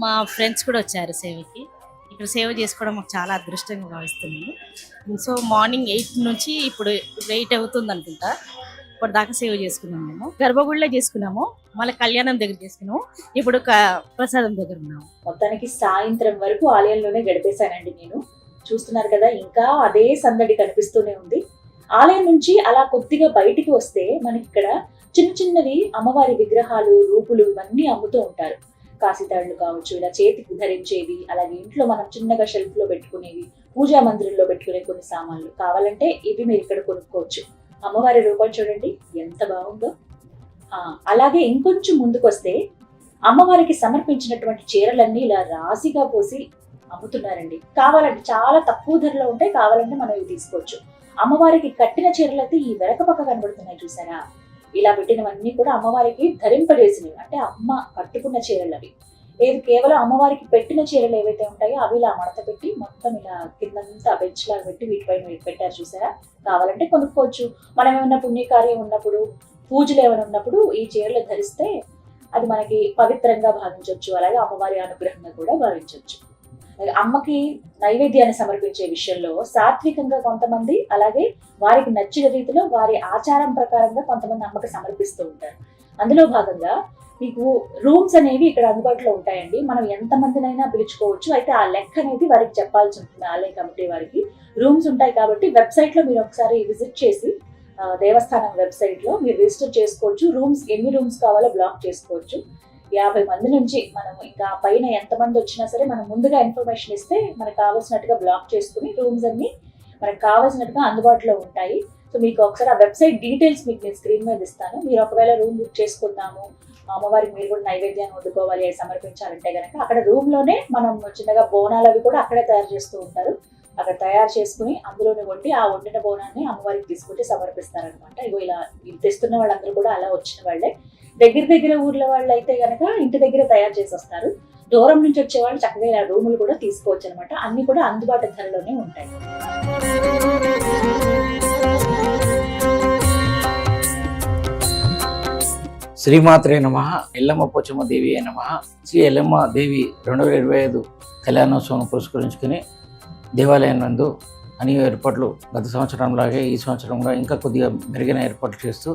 మా ఫ్రెండ్స్ కూడా వచ్చారు సేవకి. ఇక్కడ సేవ చేసుకోవడం మాకు చాలా అదృష్టంగా భావిస్తున్నాము. సో మార్నింగ్ 8 నుంచి ఇప్పుడు 8 అవుతుంది అనుకుంటా. ఇప్పుడు దాకా సేవ చేసుకున్నాము. మేము గర్భగుడిలో చేసుకున్నాము, మళ్ళీ కళ్యాణం దగ్గర చేసుకున్నాము, ఇప్పుడు ప్రసాదం దగ్గర ఉన్నాము. మొత్తానికి సాయంత్రం వరకు ఆలయంలోనే గడిపేశానండి నేను. చూస్తున్నారు కదా, ఇంకా అదే సందడి కనిపిస్తూనే ఉంది. ఆలయం నుంచి అలా కొద్దిగా బయటికి వస్తే మనకి ఇక్కడ చిన్న చిన్నవి అమ్మవారి విగ్రహాలు, రూపులు ఇవన్నీ అమ్ముతూ ఉంటారు. కాశీతాళ్ళు కావచ్చు, ఇలా చేతికి ధరించేవి, అలాగే ఇంట్లో మనం చిన్నగా షెల్ఫ్ లో పెట్టుకునేవి, పూజా మందిరంలో పెట్టుకునే కొన్ని సామాన్లు కావాలంటే ఇవి మీరు ఇక్కడ కొనుక్కోవచ్చు. అమ్మవారి రూపం చూడండి ఎంత బాగుందో. అలాగే ఇంకొంచెం ముందుకు వస్తే అమ్మవారికి సమర్పించినటువంటి చీరలన్నీ ఇలా రాశిగా పోసి అమ్ముతున్నారండి. కావాలంటే చాలా తక్కువ ధరలో ఉంటాయి, కావాలంటే మనం ఇవి తీసుకోవచ్చు. అమ్మవారికి కట్టిన చీరలు అయితే ఈ వెనక పక్క కనబడుతున్నాయి చూసారా, ఇలా పెట్టినవన్నీ కూడా అమ్మవారికి ధరింపజేసినవి, అంటే అమ్మ కట్టుకున్న చీరలు అవి. ఏది కేవలం అమ్మవారికి పెట్టిన చీరలు ఏవైతే ఉంటాయో అవి ఇలా మడత పెట్టి మొత్తం ఇలా కిందంతా బెంచ్ లాగా పెట్టి వీటిపైన పెట్టారు చూసారా. కావాలంటే కొనుక్కోవచ్చు. మనం ఏమైనా పుణ్యకార్యం ఉన్నప్పుడు, పూజలు ఏమైనా ఉన్నప్పుడు ఈ చీరలు ధరిస్తే అది మనకి పవిత్రంగా భావించవచ్చు, అలాగే అమ్మవారి అనుగ్రహంగా కూడా భావించవచ్చు. అమ్మకి నైవేద్యాన్ని సమర్పించే విషయంలో సాత్వికంగా కొంతమంది, అలాగే వారికి నచ్చిన రీతిలో వారి ఆచారం ప్రకారంగా కొంతమంది అమ్మకి సమర్పిస్తూ ఉంటారు. అందులో భాగంగా మీకు రూమ్స్ అనేవి ఇక్కడ అందుబాటులో ఉంటాయండి. మనం ఎంతమందినైనా పిలుచుకోవచ్చు. అయితే ఆ లెక్క అనేది వారికి చెప్పాల్సి ఉంటుంది. ఆలయ కమిటీ వారికి రూమ్స్ ఉంటాయి కాబట్టి వెబ్సైట్ లో మీరు ఒకసారి విజిట్ చేసి దేవస్థానం వెబ్సైట్ లో మీరు రిజిస్టర్ చేసుకోవచ్చు. రూమ్స్ ఎన్ని రూమ్స్ కావాలో బ్లాక్ చేసుకోవచ్చు. 50 మంది నుంచి మనం ఇంకా పైన ఎంతమంది వచ్చినా సరే మనం ముందుగా ఇన్ఫర్మేషన్ ఇస్తే మనకు కావాల్సినట్టుగా బ్లాక్ చేసుకుని రూమ్స్ అన్ని మనకు కావాల్సినట్టుగా అందుబాటులో ఉంటాయి. సో మీకు ఒకసారి ఆ వెబ్సైట్ డీటెయిల్స్ మీకు నేను స్క్రీన్ మీద ఇస్తాను. మీరు ఒకవేళ రూమ్ బుక్ చేసుకుందాము, అమ్మవారికి మీరు కూడా నైవేద్యాన్ని వండుకోవాలి, అవి సమర్పించాలంటే కనుక అక్కడ రూమ్ లోనే మనం చిన్నగా బోనాలు అవి కూడా అక్కడే తయారు చేస్తూ ఉంటారు. అక్కడ తయారు చేసుకుని అందులోనే వండి ఆ వండిన బోనాన్ని అమ్మవారికి తీసుకుంటే సమర్పిస్తారనమాట. ఇగో ఇలా తెస్తున్న వాళ్ళందరూ కూడా అలా వచ్చిన వాళ్ళే. దగ్గర ఊర్ల వాళ్ళు అయితే కనుక ఇంటి దగ్గర తయారు చేసి వస్తారు. దూరం నుంచి వచ్చే వాళ్ళు చక్కగా ఇలా రూములు కూడా తీసుకోవచ్చు అనమాట. అన్ని కూడా అందుబాటు ధరలోనే ఉంటాయి. శ్రీమాత్రే నమః. ఎల్లమ్మ పోచమ్మ దేవి నమః. శ్రీ ఎల్లమ్మ దేవి 2025 కళ్యాణోత్సవం పురస్కరించుకుని దేవాలయం నందు అన్ని ఏర్పాట్లు గత సంవత్సరంలాగే ఈ సంవత్సరం కూడా ఇంకా కొద్దిగా మెరుగైన ఏర్పాట్లు చేస్తూ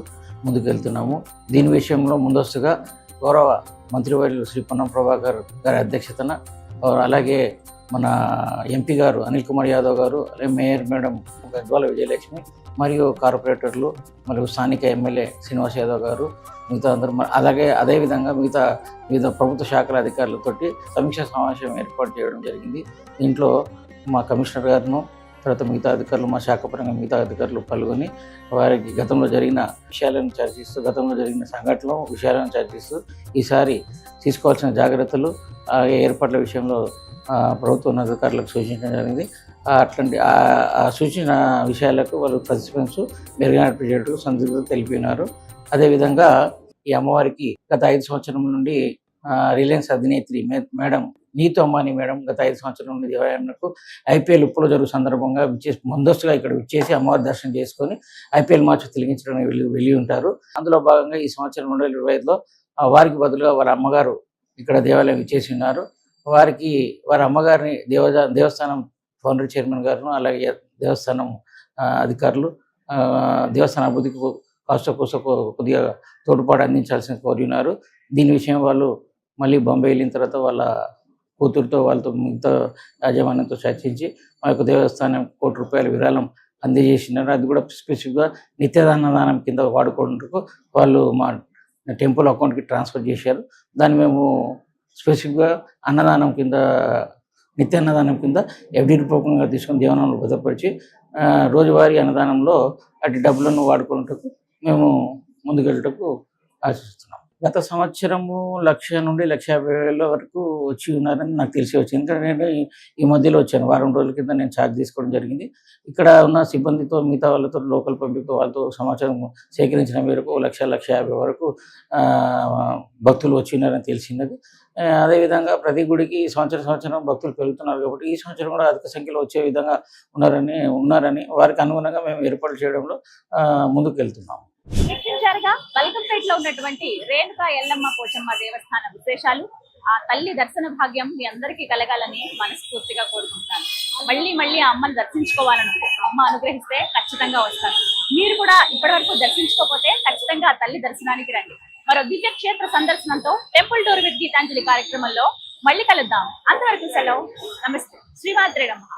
ముందుకెళ్తున్నాము. దీని విషయంలో ముందస్తుగా గౌరవ మంత్రివర్యులు శ్రీ పొన్నం ప్రభాకర్ గారి అధ్యక్షతన, అలాగే మన ఎంపీ గారు అనిల్ కుమార్ యాదవ్ గారు, అలాగే మేయర్ మేడం గద్వాల విజయలక్ష్మి, మరియు కార్పొరేటర్లు, మరియు స్థానిక ఎమ్మెల్యే శ్రీనివాస్ యాదవ్ గారు, మిగతా అందరూ, అలాగే అదేవిధంగా వివిధ ప్రభుత్వ శాఖల అధికారులతోటి సమీక్షా సమావేశం ఏర్పాటు చేయడం జరిగింది. దీంట్లో మా కమిషనర్ గారును, తర్వాత మిగతా అధికారులు, మా శాఖపరంగా మిగతా అధికారులు పాల్గొని వారికి గతంలో జరిగిన విషయాలను చర్చిస్తూ, గతంలో జరిగిన సంఘటనలు విషయాలను చర్చిస్తూ ఈసారి తీసుకోవాల్సిన జాగ్రత్తలు, అలాగే ఏర్పాట్ల విషయంలో ప్రభుత్వ ఉన్నతాధికారులకు సూచించడం జరిగింది. అట్లాంటి ఆ సూచన విషయాలకు వాళ్ళు ప్రతిస్పందిస్తూ మెరుగైనట్టు సందిగ్ధత తెలిపినారు. అదేవిధంగా ఈ అమ్మవారికి గత 5 సంవత్సరం నుండి రిలయన్స్ అధినేత్రి మేడం నీతు అంబానీ మేడం గత 5 సంవత్సరం నుండి దేవాలయంకు IPL ఉప్పులో జరుగు సందర్భంగా ముందస్తుగా ఇక్కడ విచ్చేసి అమ్మవారి దర్శనం చేసుకొని IPL మ్యాచ్ తిరిగించడానికి వెళ్ళి ఉంటారు. అందులో భాగంగా ఈ సంవత్సరం 2025లో వారికి బదులుగా వారి అమ్మగారు ఇక్కడ దేవాలయం విచ్చేసి ఉన్నారు. వారి అమ్మగారిని దేవస్థానం ఫౌండర్ చైర్మన్ గారు, అలాగే దేవస్థానం అధికారులు, దేవస్థాన అభివృద్ధికి కాస్త కూస్త కొద్దిగా తోడ్పాటు అందించాల్సిన కోరినారు. దీని విషయం వాళ్ళు మళ్ళీ బాంబే వెళ్ళిన తర్వాత వాళ్ళ కూతురుతో వాళ్ళతో మిగతా యాజమాన్యంతో చర్చించి మా యొక్క దేవస్థానం ₹1,00,00,000 విరాళం అందజేసినారు. అది కూడా స్పెసిఫిక్గా నిత్యదానదానం కింద వాడుకోవడానికి వాళ్ళు మా టెంపుల్ అకౌంట్కి ట్రాన్స్ఫర్ చేశారు. దాన్ని మేము స్పెసిఫిక్గా అన్నదానం కింద నిత్యాన్నదానం కింద ఎఫ్డి రూపకంగా తీసుకొని దేవనంలో భద్రపరిచి రోజువారీ అన్నదానంలో అటు డబ్బులను వాడుకున్నట్టుకు మేము ముందుకెళ్ళటకు ఆశిస్తున్నాం. గత సంవత్సరము 1,00,000 నుండి 1,50,000 వరకు వచ్చి ఉన్నారని నాకు తెలిసి వచ్చింది. ఎందుకంటే నేను ఈ మధ్యలో వచ్చాను, వారం రోజుల కింద నేను ఛార్జ్ తీసుకోవడం జరిగింది. ఇక్కడ ఉన్న సిబ్బందితో మిగతా వాళ్ళతో లోకల్ పబ్లిక్తో వాళ్ళతో సమాచారం సేకరించిన మేరకు 1,00,000-1,50,000 వరకు భక్తులు వచ్చినారని తెలిసినది. అదేవిధంగా ప్రతి గుడికి సంవత్సరం భక్తులు పెరుగుతున్నారు కాబట్టి ఈ సంవత్సరం కూడా అధిక సంఖ్యలో వచ్చే విధంగా ఉన్నారని వారికి అనుగుణంగా మేము ఏర్పాటు చేయడంలో ముందుకు వెళ్తున్నాము. వీక్షించారుగా బల్కంపేటలో ఉన్నటువంటి రేణుకా ఎల్లమ్మ పోచమ్మ దేవస్థాన విశేషాలు. ఆ తల్లి దర్శన భాగ్యం మీ అందరికీ కలగాలని మనస్ఫూర్తిగా కోరుకుంటున్నాను. మళ్ళీ ఆ అమ్మని దర్శించుకోవాలని ఉంది. అమ్మ అనుగ్రహిస్తే ఖచ్చితంగా వస్తాను. మీరు కూడా ఇప్పటివరకు దర్శించుకోకపోతే ఖచ్చితంగా ఆ తల్లి దర్శనానికి రండి. మరో దివ్య క్షేత్ర సందర్శనంతో టెంపుల్ టూర్ విత్ గీతాంజలి కార్యక్రమంలో మళ్ళీ కలుద్దాం. అంతవరకు సెలవు. నమస్తే. శ్రీమాత్రే నమః.